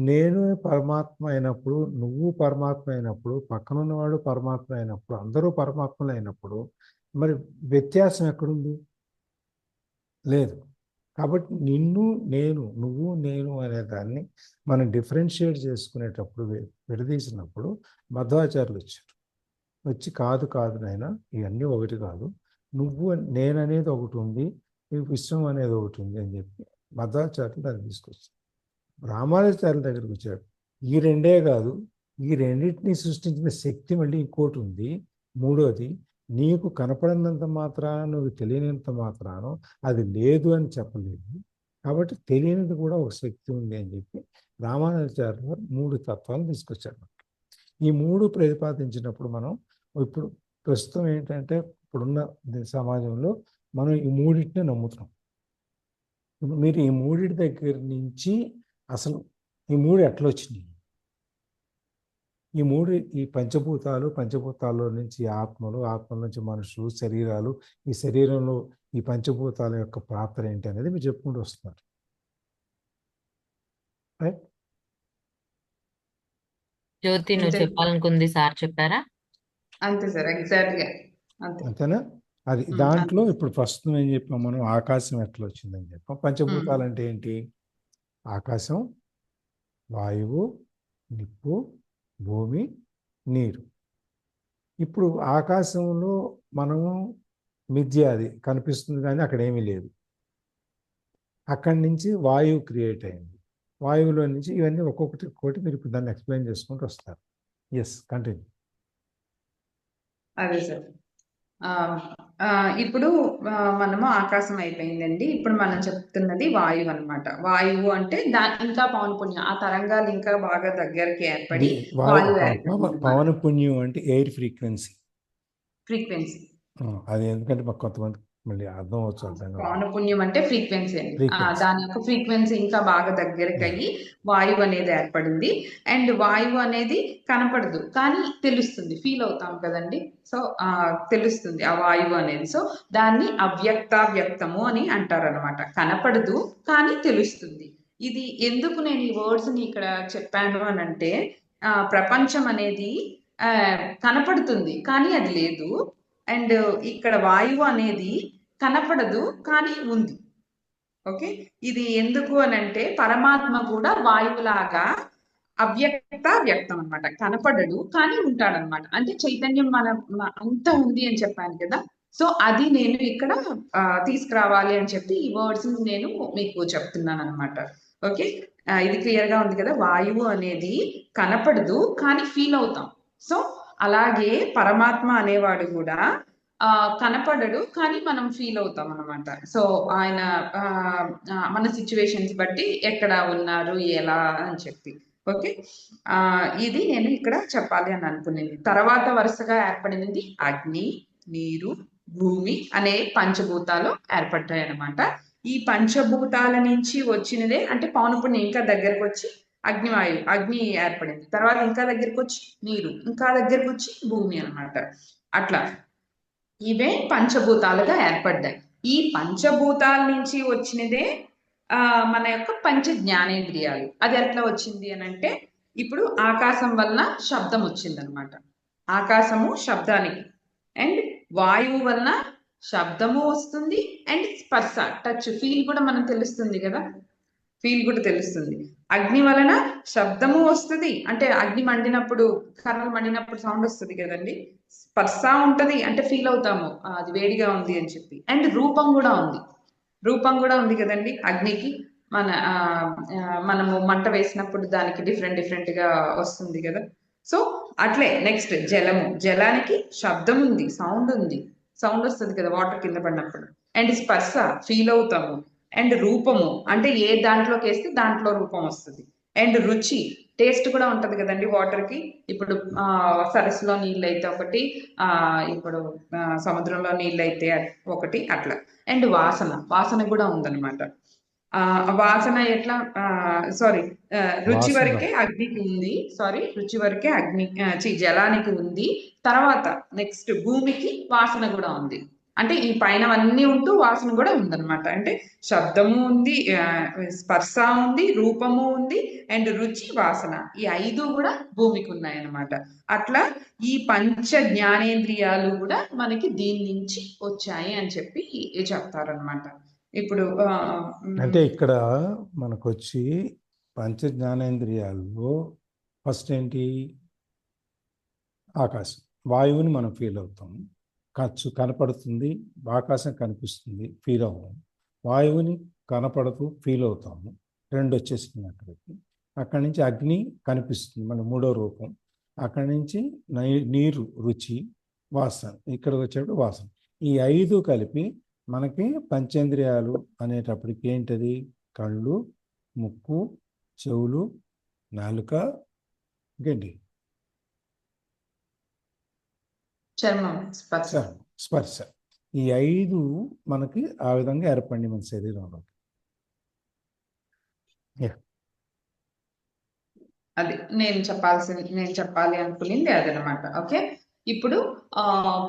నేను పరమాత్మ అయినప్పుడు, నువ్వు పరమాత్మ అయినప్పుడు, పక్కనున్నవాడు పరమాత్మ అయినప్పుడు, అందరూ పరమాత్మలు అయినప్పుడు మరి వ్యత్యాసం ఎక్కడుంది? లేదు. కాబట్టి నువ్వు నేను అనే దాన్ని మనం డిఫరెన్షియేట్ చేసుకునేటప్పుడు, విడదీసినప్పుడు మధ్వాచార్యులు వచ్చి కాదు నాయన, ఇవన్నీ ఒకటి కాదు, నేననేది ఒకటి ఉంది, విశ్వం అనేది ఒకటి ఉంది అని చెప్పి మధ్వాచార్యులు దాన్ని తీసుకొచ్చారు. రామానుజాచార్యుల దగ్గరికి వచ్చాడు, ఈ రెండే కాదు, ఈ రెండింటిని సృష్టించిన శక్తి మళ్ళీ ఇంకోటి ఉంది, మూడోది నీకు కనపడినంత మాత్రాన, నువ్వు తెలియనంత మాత్రాన అది లేదు అని చెప్పలేదు. కాబట్టి తెలియనిది కూడా ఒక శక్తి ఉంది అని చెప్పి రామానుజాచార్యులు మూడు తత్వాలు తీసుకొచ్చాడు. ఈ మూడు ప్రతిపాదించినప్పుడు మనం ఇప్పుడు ప్రస్తుతం ఏంటంటే ఇప్పుడున్న సమాజంలో మనం ఈ మూడింటిని నమ్ముతున్నాం. మీరు ఈ మూడింటి దగ్గర నుంచి అసలు ఈ మూడు ఎట్లా వచ్చినాయి, ఈ పంచభూతాల్లో నుంచి ఆత్మలు, ఆత్మల నుంచి మనుషులు, శరీరాలు, ఈ శరీరంలో ఈ పంచభూతాల యొక్క పాత్ర ఏంటి అనేది మీరు చెప్పుకుంటూ వస్తున్నారు. జ్యోతి, నువ్వు చెప్పాలనుకుంది సార్ చెప్పారా? అంతే సార్, ఎగ్జాక్ట్ గా అంతేనా? అది దాంట్లో ఇప్పుడు ప్రస్తుతం ఏం చెప్పాం మనం, ఆకాశం ఎట్లా వచ్చిందని చెప్పాం. పంచభూతాలు అంటే ఏంటి? ఆకాశం, వాయువు, నిప్పు, భూమి, నీరు. ఇప్పుడు ఆకాశంలో మనము మిథ్య, అది కనిపిస్తుంది కానీ అక్కడ ఏమీ లేదు. అక్కడి నుంచి వాయువు క్రియేట్ అయింది, వాయువులో నుంచి ఇవన్నీ ఒక్కొక్కటి మీరు ఇప్పుడు దాన్ని ఎక్స్ప్లెయిన్ చేసుకుంటూ వస్తారు. Yes, continue. అదే సార్. ఇప్పుడు మనము ఆకాశం అయిపోయిందండి. ఇప్పుడు మనం చెప్తున్నది వాయువు అనమాట. వాయువు అంటే ఇంకా పవనపుణ్యం, ఆ తరంగాలు ఇంకా బాగా దగ్గరికి ఏర్పడి వాయువు పవన పుణ్యం అంటే ఎయిర్ ఫ్రీక్వెన్సీ. అది ఎందుకంటే మాకు కొంతమంది మళ్ళీ అర్థం అవచ్చు, అర్థం కాదు. పౌనపుణ్యం అంటే ఫ్రీక్వెన్సీ అండి. దాని యొక్క ఫ్రీక్వెన్సీ ఇంకా బాగా దగ్గరికి అయ్యి వాయువు అనేది ఏర్పడింది. అండ్ వాయువు అనేది కనపడదు కానీ తెలుస్తుంది, ఫీల్ అవుతాం కదండి. సో తెలుస్తుంది ఆ వాయువు అనేది. సో దాన్ని వ్యక్తము అని అంటారు అనమాట. కనపడదు కానీ తెలుస్తుంది. ఇది ఎందుకు నేను ఈ వర్డ్స్ ని ఇక్కడ చెప్పాను అని అంటే, ప్రపంచం అనేది ఆ, కనపడుతుంది కానీ అది లేదు. అండ్ ఇక్కడ వాయువు అనేది కనపడదు కానీ ఉంది. ఓకే, ఇది ఎందుకు అని అంటే పరమాత్మ కూడా వాయువులాగా అవ్యక్త వ్యక్తం అన్నమాట. కనపడడు కానీ ఉంటాడనమాట. అంటే చైతన్యం అంతా ఉంది అని చెప్పాను కదా. సో అది నేను ఇక్కడ తీసుకురావాలి అని చెప్పి ఈ వర్డ్స్ నేను మీకు చెప్తున్నాను అనమాట. ఓకే, ఇది క్లియర్ గా ఉంది కదా. వాయువు అనేది కనపడదు కానీ ఫీల్ అవుతాం. సో అలాగే పరమాత్మ అనేవాడు కూడా కనపడడు కానీ మనం ఫీల్ అవుతాం అనమాట. సో ఆయన మన సిచ్యువేషన్స్ బట్టి ఎక్కడ ఉన్నారు ఎలా అని చెప్పి. ఓకే, ఇది నేను ఇక్కడ చెప్పాలి అని అనుకునేది. తర్వాత వరుసగా ఏర్పడినది అగ్ని, నీరు, భూమి అనే పంచభూతాలు ఏర్పడ్డాయి అనమాట. ఈ పంచభూతాల నుంచి వచ్చినదే అంటే పౌనపుణ్యం ఇంకా దగ్గరకు వచ్చి అగ్ని ఏర్పడింది. తర్వాత ఇంకా దగ్గరకు వచ్చి నీరు, ఇంకా దగ్గరకు వచ్చి భూమి అన్నమాట. అట్లా ఇవే పంచభూతాలుగా ఏర్పడ్డాయి. ఈ పంచభూతాల నుంచి వచ్చినదే మన యొక్క పంచ జ్ఞానేంద్రియాలు. అది ఎట్లా వచ్చింది అని అంటే ఇప్పుడు ఆకాశం వలన శబ్దం వచ్చింది అనమాట. ఆకాశము శబ్దానికి, అండ్ వాయువు వలన శబ్దము వస్తుంది, అండ్ స్పర్శ టచ్ ఫీల్ కూడా మనం తెలుస్తుంది కదా, ఫీల్ కూడా తెలుస్తుంది. అగ్ని వలన శబ్దము వస్తుంది, అంటే అగ్ని మండినప్పుడు కర్రలు మండినప్పుడు సౌండ్ వస్తుంది కదండి. స్పర్శ ఉంటది అంటే ఫీల్ అవుతాము అది వేడిగా ఉంది అని చెప్పి. అండ్ రూపం కూడా ఉంది కదండి అగ్నికి. మనము మంట వేసినప్పుడు దానికి డిఫరెంట్ గా వస్తుంది కదా. సో అట్లే నెక్స్ట్ జలానికి శబ్దం ఉంది, సౌండ్ వస్తుంది కదా వాటర్ కింద పడినప్పుడు. అండ్ స్పర్శ ఫీల్ అవుతాము. అండ్ రూపము అంటే ఏ దాంట్లోకి వేస్తే దాంట్లో రూపం వస్తుంది. అండ్ రుచి టేస్ట్ కూడా ఉంటది కదండి వాటర్ కి. ఇప్పుడు సరస్సులో నీళ్ళు అయితే ఒకటి, ఇప్పుడు సముద్రంలో నీళ్ళు అయితే ఒకటి అట్లా. అండ్ వాసన కూడా ఉందన్నమాట. వాసన ఎట్లా రుచి వరకే అగ్నికి ఉంది, రుచి వరకే జలానికి ఉంది. తర్వాత నెక్స్ట్ భూమికి వాసన కూడా ఉంది. అంటే ఈ పైన అన్నీ ఉంటూ వాసన కూడా ఉందన్నమాట. అంటే శబ్దము ఉంది, స్పర్శ ఉంది, రూపము ఉంది, అండ్ రుచి, వాసన, ఈ 5 కూడా భూమికి ఉన్నాయన్నమాట. అట్లా ఈ పంచ జ్ఞానేంద్రియాలు కూడా మనకి దీని నుంచి వచ్చాయి అని చెప్పి చెప్తారనమాట. ఇప్పుడు అంటే ఇక్కడ మనకు వచ్చి పంచ జ్ఞానేంద్రియాల్లో ఫస్ట్ ఏంటి? ఆకాశం, వాయువుని మనం ఫీల్ అవుతాం. కనపడుతుంది, ఆకాశం కనిపిస్తుంది, ఫీల్ అవ్వము. వాయువుని కనపడదు, ఫీల్ అవుతాము. 2 వచ్చేసింది అక్కడికి. అక్కడి నుంచి అగ్ని కనిపిస్తుంది, మన 3వ రూపం. అక్కడి నుంచి నీరు, రుచి, వాసన, ఇక్కడ వచ్చేటప్పుడు వాసన. ఈ 5 కలిపి మనకి పంచేంద్రియాలు అనేటప్పటికి ఏంటది? కళ్ళు, ముక్కు, చెవులు, నాలుక, ఇంకేంటి? చర్మం, స్పర్శ. ఈ 5 మనకి ఆ విధంగా ఏర్పడింది మన శరీరంలో. అది నేను చెప్పాలి అనుకునింది అదనమాట. ఓకే, ఇప్పుడు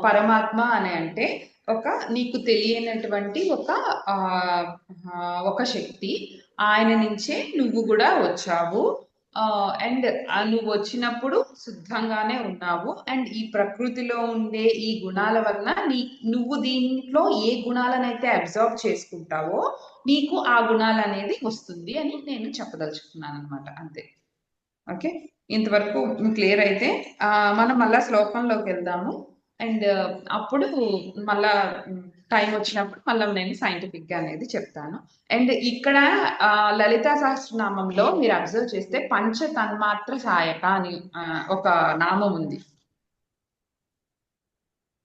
పరమాత్మ అని అంటే నీకు తెలియనటువంటి ఒక శక్తి. ఆయన నుంచే నువ్వు కూడా వచ్చావు. అండ్ నువ్వు వచ్చినప్పుడు శుద్ధంగానే ఉన్నావు. అండ్ ఈ ప్రకృతిలో ఉండే ఈ గుణాల వలన నువ్వు దీంట్లో ఏ గుణాలనైతే అబ్జర్వ్ చేసుకుంటావో నీకు ఆ గుణాలు అనేది వస్తుంది అని నేను చెప్పదలుచుకున్నాను అనమాట. అంతే. ఓకే, ఇంతవరకు క్లియర్ అయితే మనం మళ్ళా శ్లోకంలోకి వెళ్దాము. అండ్ అప్పుడు మళ్ళా టైం వచ్చినప్పుడు మళ్ళీ నేను సైంటిఫిక్ గా అనేది చెప్తాను. అండ్ ఇక్కడ లలితా సహస్రనామంలో మీరు అబ్జర్వ్ చేస్తే పంచ తన్మాత్ర సాయక అని ఒక నామం ఉంది.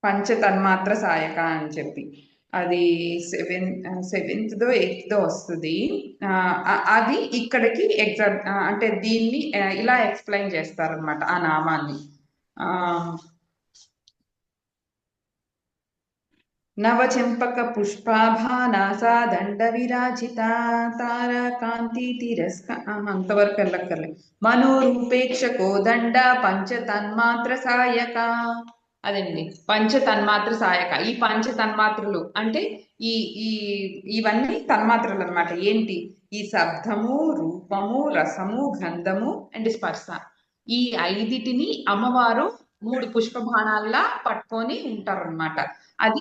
పంచ తన్మాత్ర సాయక అని చెప్పి అది 7th 8th వస్తుంది. అది ఇక్కడికి ఎగ్జామ్ అంటే దీన్ని ఇలా ఎక్స్ప్లెయిన్ చేస్తారనమాట ఆ నామాన్ని. నవచెంపక పుష్పాభానాసా దండ విరాజిత తారా కాంతి తిరస్క అంతవరకు వెళ్ళక్కర్లే. మనోరూపేక్షకో దండ పంచ తన్మాత్ర సాయక. అదండి పంచ తన్మాత్ర సాయక. ఈ పంచ తన్మాత్రలు అంటే ఇవన్నీ తన్మాత్రలు అనమాట. ఏంటి? ఈ శబ్దము, రూపము, రసము, గంధము అండ్ స్పర్శ, ఈ 5టిని అమ్మవారు 3 పుష్ప బాణాల్లా పట్టుకొని ఉంటారన్నమాట. అది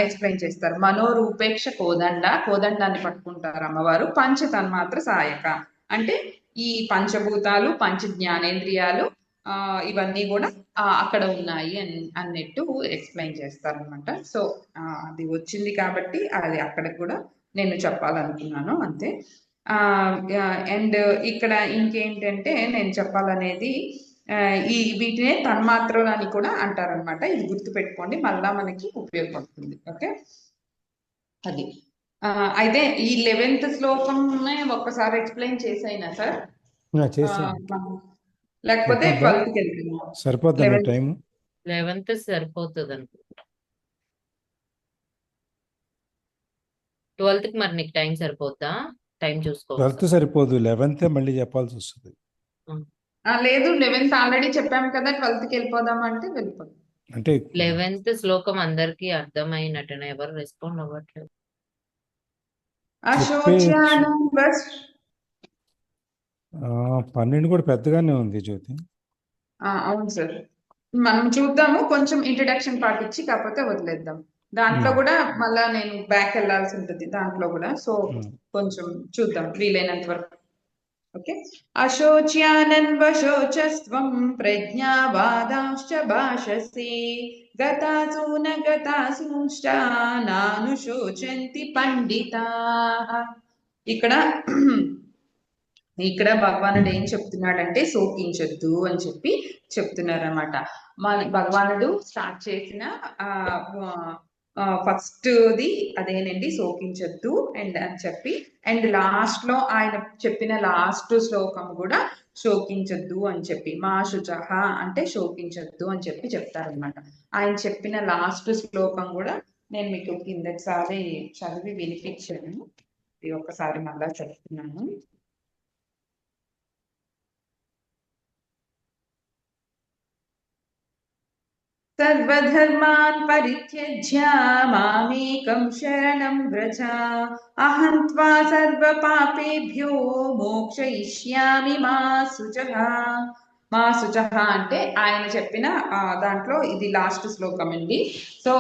ఎక్స్ప్లెయిన్ చేస్తారు. మనోరూపేక్ష కోదండాన్ని పట్టుకుంటారు అమ్మవారు. పంచతన్మాత్ర సాయక అంటే ఈ పంచభూతాలు, పంచ జ్ఞానేంద్రియాలు ఇవన్నీ కూడా అక్కడ ఉన్నాయి అన్నట్టు ఎక్స్ప్లెయిన్ చేస్తారనమాట. సో అది వచ్చింది కాబట్టి అది అక్కడికి కూడా నేను చెప్పాలనుకున్నాను అంతే. అండ్ ఇక్కడ ఇంకేంటంటే నేను చెప్పాలనేది వీటినే తన్మాత్రలు అని కూడా అంటారనమాట. ఇది గుర్తుపెట్టుకోండి, మళ్ళా మనకి ఉపయోగపడుతుంది. ఓకే, అది అయితే ఈ 11th శ్లోకంనే ఒక్కసారి ఎక్స్ప్లెయిన్ చేసైనా సార్, లేకపోతే 12th కి వెళ్తున్నాం? సరిపోతుంది టైం. 11th సరిపోతుంది అనుకుంటా. 12th కి మరి నీకు టైం సరిపోద్దా? టైం చూసుకో. 12th సరిపోదు, 11th మళ్ళీ చెప్పాల్సి వస్తుంది. లేదు, 11th ఆల్రెడీ చెప్పాము కదా, 12th కి వెళ్ళిపోదాం అంటే వెళ్ళిపోదాం. అంటే 11th శ్లోకం అందరికి అర్థమైనట్టునే, ఎవరు రెస్పాండ్ అవ్వట్లేదు. 12 కూడా పెద్దగానే ఉంది జ్యోతి. అవును సార్, మనం చూద్దాము, కొంచెం ఇంట్రడక్షన్ పార్ట్ ఇచ్చి కాకపోతే వదిలేద్దాం. దాంట్లో కూడా మళ్ళా నేను బ్యాక్ వెళ్ళాల్సి ఉంటుంది దాంట్లో కూడా. సో కొంచెం చూద్దాం వీలైనంత వరకు. ఓకే, అశోచ్యానన్వశోచస్త్వం ప్రజ్ఞావాదాంశ్చ భాషసే గతాసు న గతాసుశ్చ నానుశోచంతి పండితాః. ఇక్కడ భగవానుడు ఏం చెప్తున్నాడంటే శోకించొద్దు అని చెప్పి చెప్తున్నారన్నమాట. భగవానుడు స్టార్ట్ చేసిన ఫస్ట్ది అదేనండి, శోకించొద్దు అండ్ అని చెప్పి, అండ్ లాస్ట్ లో ఆయన చెప్పిన లాస్ట్ శ్లోకం కూడా శోకించొద్దు అని చెప్పి, మా శుచః అంటే శోకించొద్దు అని చెప్పి చెప్తారనమాట. ఆయన చెప్పిన లాస్ట్ శ్లోకం కూడా నేను మీకు కిందసారి చదివి వినిపించాను, ఇది ఒక్కసారి మళ్ళా చెప్తున్నాను. సర్వధర్మాన్ పరిత్యజ్య మామేకం శరణం వ్రజ అహం త్వా సర్వపాపేభ్యో మోక్షయిష్యామి మా శుచః. మా శుచః అంటే ఆయన చెప్పిన దాంట్లో ఇది లాస్ట్ శ్లోకం అండి. సో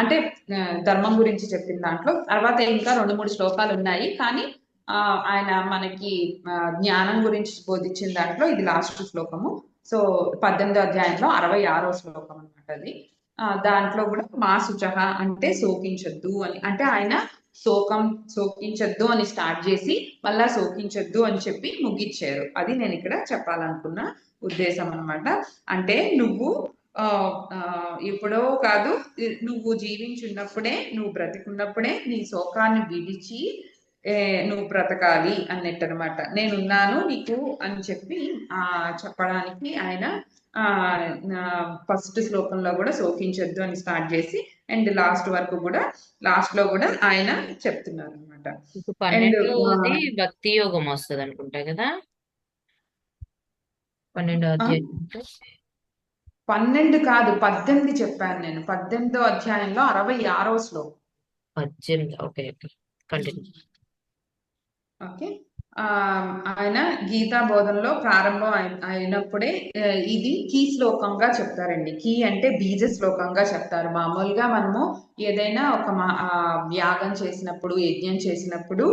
అంటే ధర్మం గురించి చెప్పిన దాంట్లో తర్వాత ఇంకా 2-3 శ్లోకాలు ఉన్నాయి, కానీ ఆయన మనకి జ్ఞానం గురించి బోధించిన దాంట్లో ఇది లాస్ట్ శ్లోకము. సో 18వ అధ్యాయంలో 66వ శ్లోకం అనమాట అది. దాంట్లో కూడా మా శుచః అంటే శోకించొద్దు అని, అంటే ఆయన శోకించొద్దు అని స్టార్ట్ చేసి మళ్ళా శోకించొద్దు అని చెప్పి ముగిచ్చారు. అది నేను ఇక్కడ చెప్పాలనుకున్న ఉద్దేశం అనమాట. అంటే నువ్వు ఎప్పుడో కాదు, నువ్వు జీవించున్నప్పుడే, నువ్వు బ్రతికున్నప్పుడే నీ శోకాన్ని విడిచి నువ్వు బ్రతకాలి అన్నట్టు అనమాట. నేనున్నాను నీకు అని చెప్పి చెప్పడానికి ఆయన ఫస్ట్ శ్లోకంలో కూడా శోకించొద్దు అని స్టార్ట్ చేసి అండ్ లాస్ట్ వరకు కూడా, లాస్ట్ లో కూడా ఆయన చెప్తున్నారు అనమాట. 12వది భక్తి యోగం వస్తుంది అనుకుంటా కదా, 12వ అధ్యాయం. 12 కాదు, 18 చెప్పాను నేను. 18వ అధ్యాయంలో 66వ శ్లోకం. 18. Okay continue. ఓకే, ఆయన గీతా బోధనలో ప్రారంభం అయినప్పుడే ఇది కీ శ్లోకంగా చెప్తారండి. కీ అంటే బీజ శ్లోకంగా చెప్తారు. మామూలుగా మనము ఏదైనా ఒక యాగం చేసినప్పుడు, యజ్ఞం చేసినప్పుడు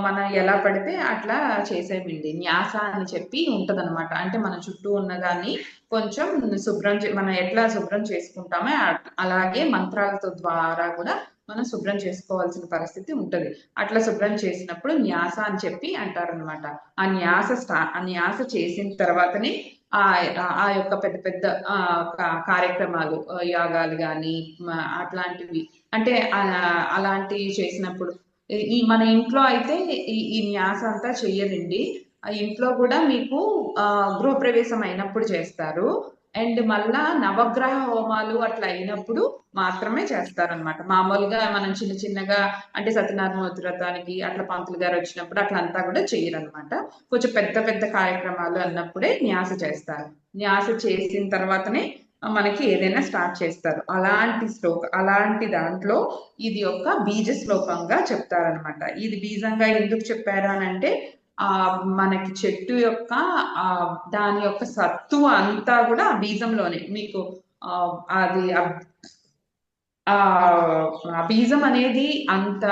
మనం ఎలా పడితే అట్లా చేసేవండి. న్యాస అని చెప్పి ఉంటదన్నమాట. అంటే మన చుట్టూ ఉన్నదాన్ని కొంచెం మనం ఎట్లా శుభ్రం చేసుకుంటామో అలాగే మంత్రాలతో ద్వారా కూడా మనం శుభ్రం చేసుకోవాల్సిన పరిస్థితి ఉంటది. అట్లా శుభ్రం చేసినప్పుడు న్యాస అని చెప్పి అంటారనమాట. ఆ న్యాస చేసిన తర్వాతనే ఆ యొక్క పెద్ద పెద్ద కార్యక్రమాలు, యాగాలు కానీ అట్లాంటివి, అంటే అలాంటివి చేసినప్పుడు మన ఇంట్లో అయితే ఈ న్యాస అంతా చెయ్యరండి. ఆ ఇంట్లో కూడా మీకు గృహప్రవేశం అయినప్పుడు చేస్తారు, అండ్ మళ్ళా నవగ్రహ హోమాలు అట్లా అయినప్పుడు మాత్రమే చేస్తారనమాట. మామూలుగా మనం చిన్న చిన్నగా అంటే సత్యనారాయణ వ్రతానికి అట్లా పంతులు గారు వచ్చినప్పుడు అట్లా అంతా కూడా చేయరనమాట. కొంచెం పెద్ద పెద్ద కార్యక్రమాలు అన్నప్పుడే న్యాస చేస్తారు. న్యాస చేసిన తర్వాతనే మనకి ఏదైనా స్టార్ట్ చేస్తారు. అలాంటి దాంట్లో ఇది ఒక బీజ శ్లోకంగా చెప్తారనమాట. ఇది బీజంగా ఎందుకు చెప్పారు అని అంటే మనకి చెట్టు యొక్క దాని యొక్క సత్తువ అంతా కూడా ఆ బీజంలోనే మీకు అది ఆ ఆ బీజం అనేది అంత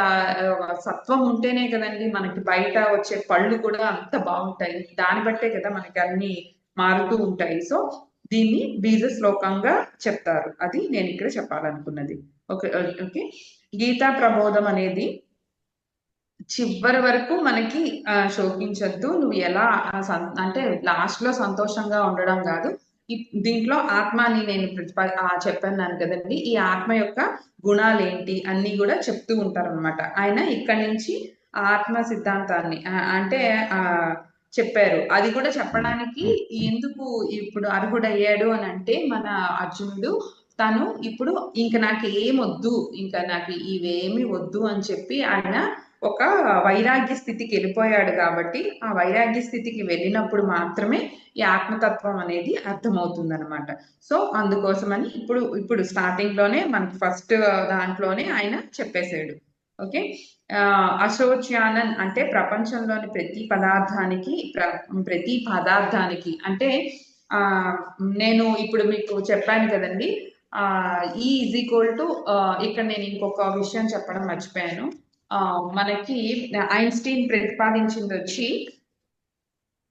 సత్వం ఉంటేనే కదండి మనకి బయట వచ్చే పళ్ళు కూడా అంత బాగుంటాయి. దాన్ని బట్టే కదా మనకి అన్ని మారుతూ ఉంటాయి. సో దీన్ని బీజ శ్లోకంగా చెప్తారు. అది నేను ఇక్కడ చెప్పాలనుకున్నది. Okay okay. గీతా ప్రబోధం అనేది చివరి వరకు మనకి శోకించొద్దు. నువ్వు ఎలా అంటే లాస్ట్ లో సంతోషంగా ఉండడం కాదు. దీంట్లో ఆత్మ అని నేను చెప్పాను కదండి. ఈ ఆత్మ యొక్క గుణాలు ఏంటి అన్ని కూడా చెప్తూ ఉంటారు అనమాట. ఆయన ఇక్కడి నుంచి ఆత్మ సిద్ధాంతాన్ని అంటే చెప్పారు. అది కూడా చెప్పడానికి ఎందుకు ఇప్పుడు అర్హుడయ్యాడు అని అంటే మన అర్జునుడు తను ఇప్పుడు ఇంక నాకు ఏమొద్దు, ఇంకా నాకు ఇవేమి వద్దు అని చెప్పి ఆయన ఒక వైరాగ్య స్థితికి వెళ్ళిపోయాడు. కాబట్టి ఆ వైరాగ్య స్థితికి వెళ్ళినప్పుడు మాత్రమే ఈ ఆత్మతత్వం అనేది అర్థమవుతుంది అనమాట. సో అందుకోసమని ఇప్పుడు స్టార్టింగ్ లోనే మనకి ఫస్ట్ దాంట్లోనే ఆయన చెప్పేశాడు. ఓకే. అశోచ్యానన్ అంటే ప్రపంచంలోని ప్రతి పదార్థానికి అంటే నేను ఇప్పుడు మీకు చెప్పాను కదండి. ఈ ఈజ్ ఈక్వల్ టు ఇక్కడ నేను ఇంకొక విషయం చెప్పడం మర్చిపోయాను. మనకి ఐన్స్టీన్ ప్రతిపాదించింది వచ్చి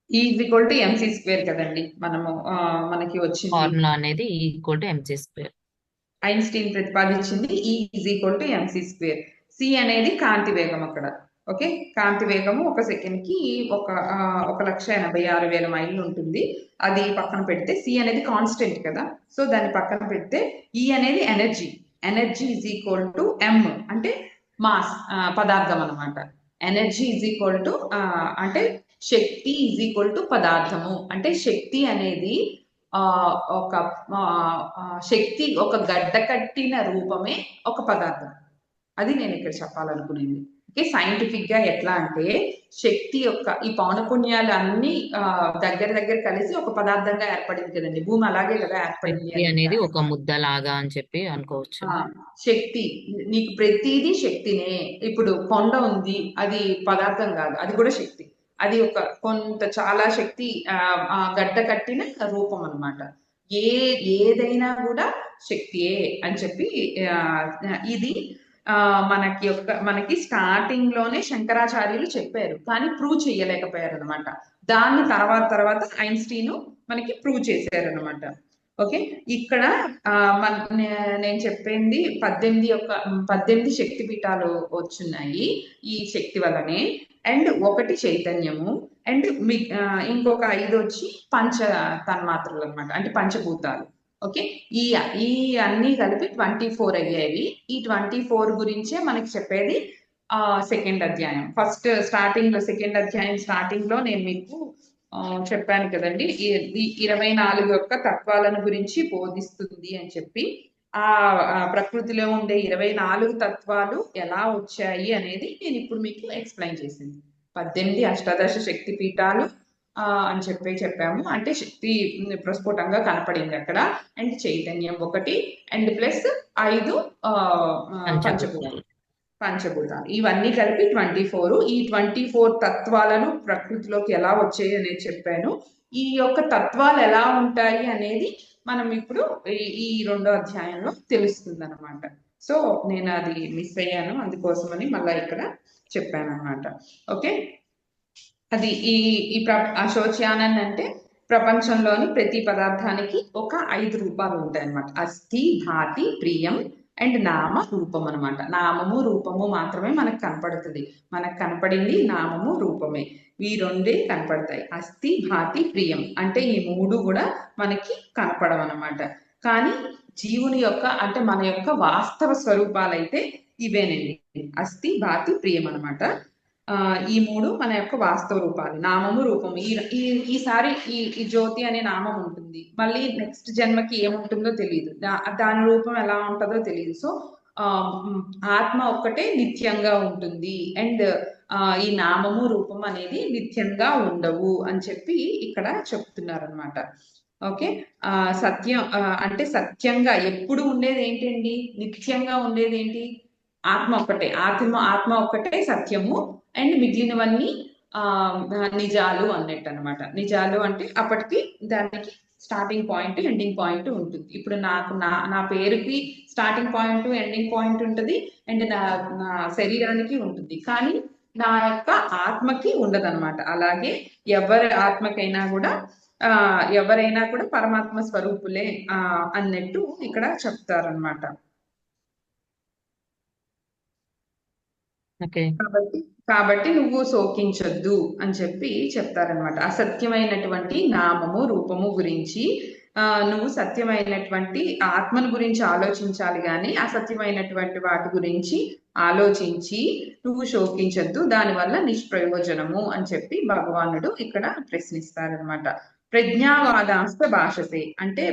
is equal to MC square కదండి. మనకి వచ్చింది ఫార్ములా అనేది equal to MC square. Einstein ప్రతిపాదించింది is equal to MC square. C అనేది కాంతి వేగం అక్కడ. ఓకే. కాంతి వేగము ఒక సెకండ్ కి 1,86,000 మైళ్ళు ఉంటుంది. అది పక్కన పెడితే సి అనేది కాన్స్టెంట్ కదా. సో దాన్ని పక్కన పెడితే ఈ అనేది ఎనర్జీ ఈజ్ ఈక్వల్ టు ఎం అంటే మాస్, పదార్థం అనమాట. ఎనర్జీ ఈజ్ ఈక్వల్ టు అంటే శక్తి ఈజ్ ఈక్వల్ టు పదార్థము. అంటే శక్తి అనేది ఒక శక్తి ఒక గడ్డ కట్టిన రూపమే ఒక పదార్థం. అది నేను ఇక్కడ చెప్పాలనుకునేది. ఓకే. సైంటిఫిక్ గా ఎట్లా అంటే శక్తి యొక్క ఈ పౌనపుణ్యాలు అన్ని దగ్గర కలిసి ఒక పదార్థంగా ఏర్పడింది కదండి. భూమి అలాగే కదా ఏర్పడింది అనేది ఒక ముద్ద లాగా అని చెప్పి అనుకోవచ్చు. శక్తి నీకు ప్రతిదీ శక్తినే. ఇప్పుడు కొండ ఉంది, అది పదార్థం కాదు, అది కూడా శక్తి. అది ఒక చాలా శక్తి గడ్డ కట్టిన రూపం అన్నమాట. ఏదైనా కూడా శక్తియే అని చెప్పి ఇది మనకి స్టార్టింగ్ లోనే శంకరాచార్యులు చెప్పారు, కానీ ప్రూవ్ చేయలేకపోయారు అనమాట. దాన్ని తర్వాత ఐన్స్టీన్ మనకి ప్రూవ్ చేశారు అనమాట. ఓకే. ఇక్కడ నేను చెప్పింది 18 శక్తి పీఠాలు వచ్చున్నాయి ఈ శక్తి వల్లనే. అండ్ ఒకటి చైతన్యము, అండ్ ఇంకొక 5 వచ్చి పంచ తన్మాత్రలు అనమాట, అంటే పంచభూతాలు. ఓకే. ఈ అన్ని కలిపి 24 అయ్యేవి. ఈ 24 గురించే మనకి చెప్పేది సెకండ్ అధ్యాయం. ఫస్ట్ స్టార్టింగ్ లో సెకండ్ అధ్యాయం స్టార్టింగ్ లో నేను మీకు చెప్పాను కదండి, ఈ 24 యొక్క తత్వాలను గురించి బోధిస్తుంది అని చెప్పి. ఆ ప్రకృతిలో ఉండే 24 తత్వాలు ఎలా వచ్చాయి అనేది నేను ఇప్పుడు మీకు ఎక్స్ప్లెయిన్ చేసింది. 18 అష్టాదశ శక్తి పీఠాలు అని చెప్పాము. అంటే శక్తి ప్రస్ఫుటంగా కనపడింది అక్కడ. అండ్ చైతన్యం ఒకటి, అండ్ ప్లస్ 5 పంచభూతాలు. ఇవన్నీ కలిపి 24. ఈ 24 తత్వాలను ప్రకృతిలోకి ఎలా వచ్చాయి అనేది చెప్పాను. ఈ యొక్క తత్వాలు ఎలా ఉంటాయి అనేది మనం ఇప్పుడు ఈ 2వ అధ్యాయంలో తెలుస్తుంది అనమాట. సో నేను అది మిస్ అయ్యాను, అందుకోసమని మళ్ళీ ఇక్కడ చెప్పాను అనమాట. ఓకే. అది ఈ అశోచ్యానన్ అంటే ప్రపంచంలోని ప్రతి పదార్థానికి ఒక 5 రూపాలు ఉంటాయి అన్నమాట. అస్థి, భాతి, ప్రియం అండ్ నామ, రూపం అనమాట. నామము రూపము మాత్రమే మనకు కనపడుతుంది. మనకు కనపడింది నామము రూపమే. ఈ 2 కనపడతాయి. అస్థి, భాతి, ప్రియం అంటే ఈ 3 కూడా మనకి కనపడవు అనమాట. కానీ జీవుని యొక్క అంటే మన యొక్క వాస్తవ స్వరూపాలైతే ఇవేనండి. అస్థి, భాతి, ప్రియం అనమాట. ఈ 3 మన యొక్క వాస్తవ రూపాలు. నామము రూపము. ఈసారి ఈ జ్యోతి అనే నామం ఉంటుంది, మళ్ళీ నెక్స్ట్ జన్మకి ఏముంటుందో తెలియదు, దాని రూపం ఎలా ఉంటుందో తెలియదు. సో ఆత్మ ఒక్కటే నిత్యంగా ఉంటుంది. అండ్ ఈ నామము రూపం అనేది నిత్యంగా ఉండవు అని చెప్పి ఇక్కడ చెప్తున్నారు అనమాట. ఓకే. సత్యం అంటే సత్యంగా ఎప్పుడు ఉండేది ఏంటండి, నిత్యంగా ఉండేది ఏంటి, ఆత్మ ఒక్కటే. ఆత్మ ఒక్కటే సత్యము. అండ్ మిగిలినవన్నీ నిజాలు అన్నట్టు అనమాట. నిజాలు అంటే అప్పటికి దానికి స్టార్టింగ్ పాయింట్ ఎండింగ్ పాయింట్ ఉంటుంది. ఇప్పుడు నాకు నా పేరుకి స్టార్టింగ్ పాయింట్ ఎండింగ్ పాయింట్ ఉంటుంది, అండ్ నా శరీరానికి ఉంటుంది, కానీ నా యొక్క ఆత్మకి ఉండదన్నమాట. అలాగే ఎవరి ఆత్మకైనా కూడా ఎవరైనా కూడా పరమాత్మ స్వరూపులే అన్నట్టు ఇక్కడ చెప్తారనమాట. కాబట్టి నువ్వు శోకించొద్దు అని చెప్పి చెప్తారనమాట. అసత్యమైనటువంటి నామము రూపము గురించి నువ్వు సత్యమైనటువంటి ఆత్మను గురించి ఆలోచించాలి, కానీ అసత్యమైనటువంటి వాటి గురించి ఆలోచించి నువ్వు శోకించొద్దు, దానివల్ల నిష్ప్రయోజనము అని చెప్పి భగవానుడు ఇక్కడ ప్రశ్నిస్తారనమాట. ప్రజ్ఞావాదాంశ భాషసే అంటే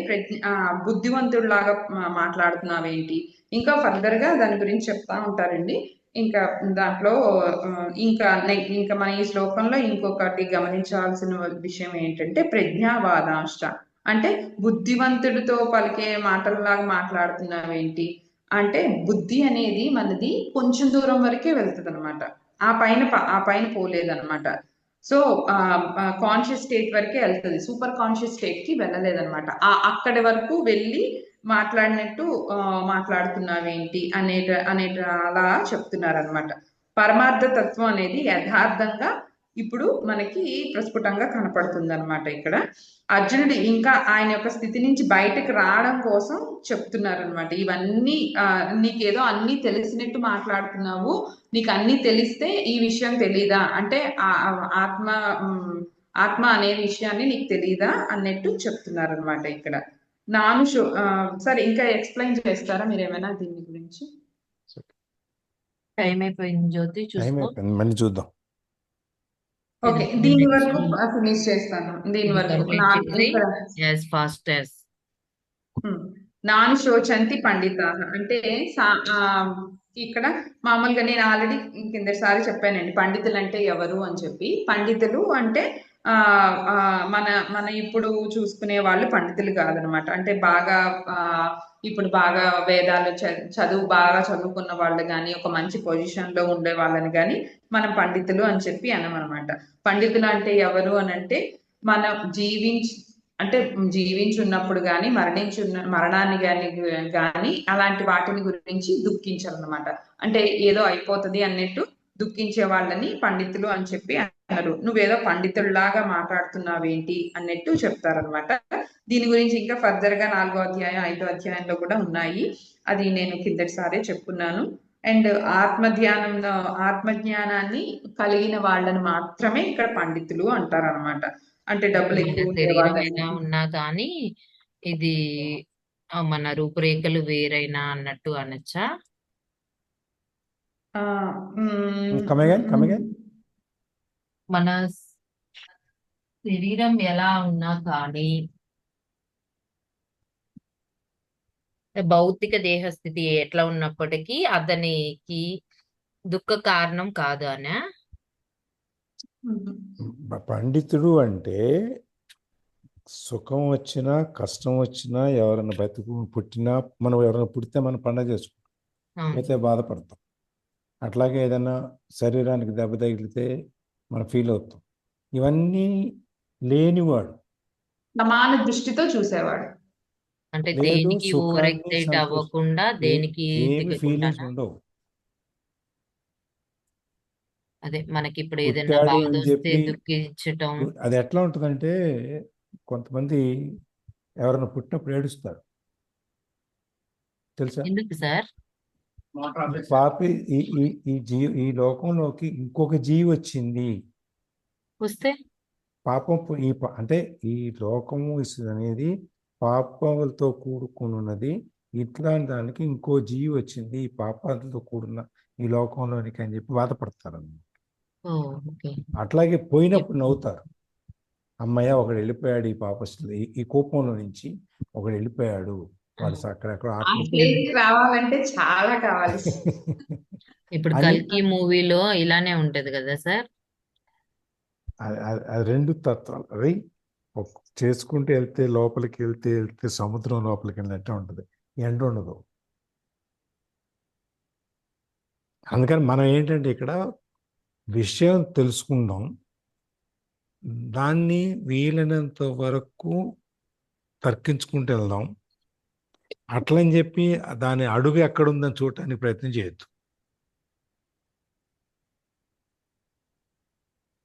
బుద్ధివంతుడిలాగా మాట్లాడుతున్నావేంటి, ఇంకా ఫర్దర్ గా దాని గురించి చెప్తా ఉంటారండి. ఇంకా దాంట్లో ఇంకా మన ఈ శ్లోకంలో ఇంకొకటి గమనించాల్సిన విషయం ఏంటంటే ప్రజ్ఞావాదాంశ అంటే బుద్ధివంతుడితో పలికే మాటలలాగా మాట్లాడుతున్నావేంటి అంటే, బుద్ధి అనేది మనది కొంచెం దూరం వరకే వెళ్తుంది అనమాట, ఆ పైన పోలేదన్నమాట. సో కాన్షియస్ స్టేట్ వరకే వెళ్తుంది, సూపర్ కాన్షియస్ స్టేట్ కి వెళ్ళలేదన్నమాట. అక్కడి వరకు వెళ్ళి మాట్లాడినట్టు మాట్లాడుతున్నావేంటి అనేట అలా చెప్తున్నారనమాట. పరమార్థ తత్వం అనేది యథార్థంగా ఇప్పుడు మనకి ప్రస్ఫుటంగా కనపడుతుంది అనమాట. ఇక్కడ అర్జునుడు ఇంకా ఆయన యొక్క స్థితి నుంచి బయటకు రావడం కోసం చెప్తున్నారనమాట. ఇవన్నీ నీకేదో అన్ని తెలిసినట్టు మాట్లాడుతున్నావు, నీకు అన్ని తెలిస్తే ఈ విషయం తెలీదా అంటే ఆత్మ అనే విషయాన్ని నీకు తెలీదా అన్నట్టు చెప్తున్నారనమాట ఇక్కడ. సరే, ఇంకా ఎక్స్ప్లెయిన్ చేస్తారా మీరు ఏమైనా దీని గురించి? టైం అయిపోయింది జ్యోతి, మళ్ళీ చూద్దాం. ఓకే, దీని వరకు ఫినిష్ చేస్తాను. దీని వరకు నాను శోచంతి పండిత అంటే ఇక్కడ మామూలుగా నేను ఆల్రెడీ కిందసారి చెప్పానండి, పండితులు అంటే ఎవరు అని చెప్పి. పండితులు అంటే మన ఇప్పుడు చూసుకునే వాళ్ళు పండితులు కాదనమాట. అంటే బాగా ఇప్పుడు బాగా వేదాలు బాగా చదువుకున్న వాళ్ళు కానీ, ఒక మంచి పొజిషన్ లో ఉండే వాళ్ళని కానీ మనం పండితులు అని చెప్పి అనమనమాట. పండితులు అంటే ఎవరు అని అంటే, మనం జీవించున్నప్పుడు కానీ మరణాన్ని కానీ అలాంటి వాటిని గురించి దుఃఖించాలన్నమాట. అంటే ఏదో అయిపోతుంది అన్నట్టు దుఃఖించే వాళ్ళని పండితులు అని చెప్పి అన్నారు. నువ్వేదో పండితుల్లాగా మాట్లాడుతున్నావేంటి అన్నట్టు చెప్తారనమాట. దీని గురించి ఇంకా ఫర్దర్ గా 4వ అధ్యాయం 5వ అధ్యాయంలో కూడా ఉన్నాయి, అది నేను కిందటిసారే చెప్పుకున్నాను. అండ్ ఆత్మజ్ఞానాన్ని కలిగిన వాళ్ళని మాత్రమే ఇక్కడ పండితులు అంటారనమాట. అంటే డబ్బులు ఎక్కువ ఉన్నా కానీ ఇది మన రూపురేఖలు వేరైనా అన్నట్టు అనొచ్చా? మన శరీరం ఎలా ఉన్నా కానీ భౌతిక దేహస్థితి ఎట్లా ఉన్నప్పటికీ అతనికి దుఃఖ కారణం కాదు అనే. పండితుడు అంటే సుఖం వచ్చినా కష్టం వచ్చినా, ఎవరైనా పుట్టినా, మనం ఎవరైనా పుడితే మనం పండగ చేసుకుంటాం, అయితే బాధపడతాం. అట్లాగే ఏదైనా శరీరానికి దెబ్బ తగిలితే మనం ఫీల్ అవుతాం. ఇవన్నీ లేనివాడు, సమాన దృష్టితో చూసేవాడు. అంటే దేనికి ఓవర్ ఎక్సైట్ అవ్వకుండా, దేనికి ఫీలింగ్స్ ఉండవు. అదే మనకి ఇప్పుడు ఏదైనా బాధ వస్తే దుఃఖించటం. అది ఎట్లా ఉంటుందంటే, కొంతమంది ఎవరైనా పుట్టినప్పుడు ఏడుస్తారు, తెలుసా? ఎందుకు సార్? పాపి ఈ లోకంలోకి ఇంకొక జీవి వచ్చింది వస్తే పాపం అంటే ఈ లోకము అనేది పాపాలతో కూడుకుని ఉన్నది. ఇట్లాంటి దానికి ఇంకో జీవి వచ్చింది ఈ పాపాలతో కూడిన ఈ లోకంలోనికి అని చెప్పి బాధపడతారు అన్నమాట. అట్లాగే పోయినప్పుడు నవ్వుతారు, అమ్మయ్య ఒకడు వెళ్ళిపోయాడు, ఈ పాపస్తులు ఈ కోపంలో నుంచి ఒకడు వెళ్ళిపోయాడు, వాడు అక్కడెక్కడ రావాలంటే చాలా కావాలి. ఇప్పుడు కల్కి మూవీలో ఇలానే ఉంటది కదా సార్. రెండు తత్వాలు అవి చేసుకుంటూ వెళ్తే లోపలికి వెళ్తే సముద్రం లోపలికి వెళ్ళినట్టే ఉంటుంది, ఎండ ఉండదు. అందుకని మనం ఏంటంటే ఇక్కడ విషయం తెలుసుకుందాం, దాన్ని వీలైనంత వరకు తర్కించుకుంటూ వెళ్దాం. అట్లని చెప్పి దాని అడుగు ఎక్కడుందని చూడటానికి ప్రయత్నం చేయొద్దు.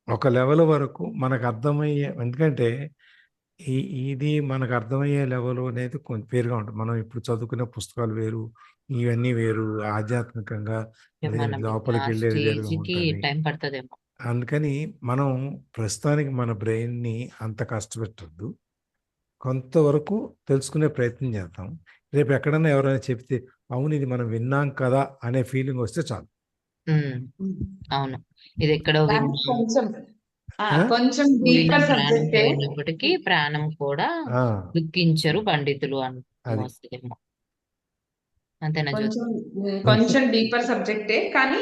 ఒక లెవెల్ వరకు మనకు అర్థమయ్యే, ఎందుకంటే ఇది మనకు అర్థమయ్యే లెవెల్ అనేది కొంచెం వేరుగా ఉంటుంది. మనం ఇప్పుడు చదువుకునే పుస్తకాలు వేరు, ఇవన్నీ వేరు, ఆధ్యాత్మికంగా మనం లోపలికి ఆ వెళ్ళేది వేరుగా స్టేజ్కి ఉంటుంది. టైం పడుతుందేమో. అందుకని మనం ప్రస్తుతానికి మన బ్రెయిన్ని అంత కష్టపెట్టద్దు, కొంతవరకు తెలుసుకునే ప్రయత్నం చేద్దాం. రేపు ఎక్కడన్నా ఎవరైనా చెప్తే అవును ఇది మనం విన్నాం కదా అనే ఫీలింగ్ వస్తే చాలు. అవును, ఇది ఎక్కడో కానీ కొంచెం కొంచెం పోయిన డీపర్ ప్రాణం సబ్జెక్టే. పోయినప్పటికీ ప్రాణం కూడా దుఃఖించరు పండితులు అని అది వస్తుందేమో. అంతేనా జ్యోతి? కొంచెం కొంచెం డీపర్ సబ్జెక్టే, కానీ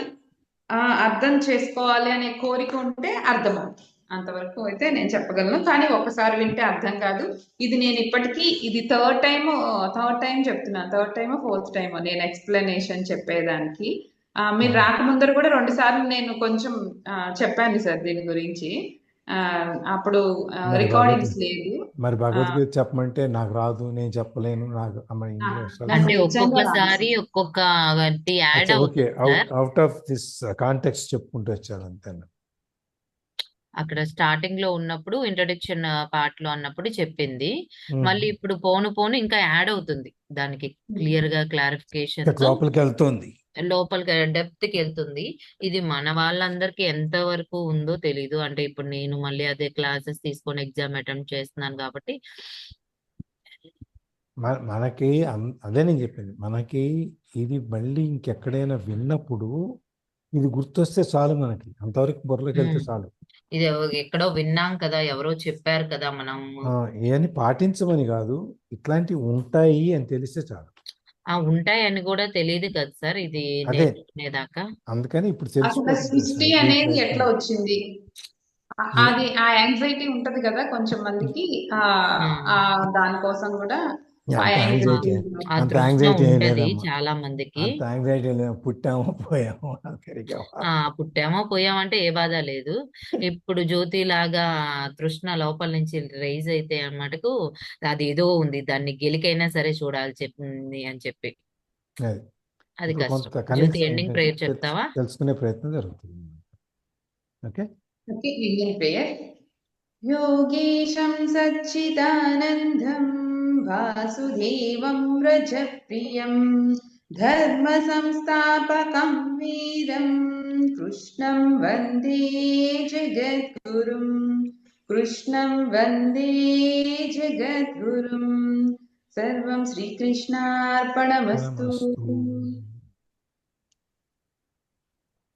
అర్థం చేసుకోవాలి అనే కోరిక ఉంటే అర్థమవుతుంది. అంతవరకు అయితే నేను చెప్పగలను. కానీ ఒకసారి వింటే అర్థం కాదు. ఇది నేను ఇప్పటికీ ఇది థర్డ్ టైం చెప్తున్నాను. థర్డ్ టైమో ఫోర్త్ టైమో నేను ఎక్స్ప్లెనేషన్ చెప్పేదానికి. మీరు రాకముందర కూడా 2 సార్లు నేను కొంచెం చెప్పాను సార్ దీని గురించి. అప్పుడు మరి రికార్డింగ్స్ లేదు. మరి ఆ, భగవద్గీత చెప్పమంటే నాకు రాదు, నేను చెప్పలేను, నాకు అమ్మ ఇన్ని విషయాలు అంటే నాకు నిజంగా రాదు ఒక్కొక్కసారి సార్. ఒక్కొక్కటి యాడ్ ఓకే, అవుతుంది sir. Out of this context చెప్పుకుంటూ వచ్చాను అంతే. అక్కడ స్టార్టింగ్ లో ఉన్నప్పుడు ఇంట్రొడక్షన్ పార్ట్ లో అన్నప్పుడు చెప్పింది, మళ్ళీ ఇప్పుడు పోను పోను ఇంకా యాడ్ అవుతుంది దానికి క్లియర్ గా క్లారిఫికేషన్ తో లోపలికి వెళ్తోంది. లోపలికి డెప్త్ కి వెళ్తుంది. ఇది మన వాళ్ళందరికీ ఎంత వరకు ఉందో తెలీదు. అంటే ఇప్పుడు నేను మళ్ళీ అదే క్లాసెస్ తీసుకొని ఎగ్జామ్ అటెంప్ట్ చేస్తున్నాను కాబట్టి మనకి అదే నేను చెప్పింది, మనకి ఇది మళ్ళీ ఇంకెక్కడైనా విన్నప్పుడు ఇది గుర్తొస్తే చాలు, మనకి అంతవరకు బుర్రలోకి వెళ్తే చాలు. ఇది ఎక్కడో విన్నాం కదా, ఎవరో చెప్పారు కదా, మనం ఇవన్నీ పాటించమని కాదు, ఇట్లాంటివి ఉంటాయి అని తెలిస్తే చాలు. ఉంటాయని కూడా తెలియదు కదా సార్ ఇది అదే నేర్చుకునేదాకా. అందుకని ఇప్పుడు అసలు సృష్టి అనేది ఎట్లా వచ్చింది, అది ఆ యాంగ్జైటీ ఉంటది కదా కొంచెం మందికి. దానికోసం కూడా ఆ అంత యాంగ్జైటీ యాంగ్జైటీ ఆ అంత తృష్ణ యాంగ్జైటీ ఉంటది లేదమ్మా, చాలా మందికి. అంత యాంగ్జైటీ లేదు. పుట్టామో పోయామో పెరిగామా. పుట్టామో పోయామంటే ఏ బాధ లేదు. ఇప్పుడు జ్యోతి లాగా తృష్ణ లోపల నుంచి రైజ్ అయితే అన్నమాటకు అది ఏదో ఉంది, దాన్ని గెలికైనా సరే చూడాలి చెప్పింది అని చెప్పి. అది ఇప్పుడు కష్టం. కొంత జ్యోతి ఎండింగ్ ప్రేయర్ చెప్తావా? తెలుసుకునే ప్రయత్నం జరుగుతుంది. Okay, Indian prayer. యోగేశం సచ్చిదానందం వాసుదేవం వ్రజప్రియం ధర్మ సంస్థాపకం వీరం కృష్ణం వందే జగద్గురుం. కృష్ణం వందే జగద్గురుం. సర్వం శ్రీకృష్ణార్పణమస్తు.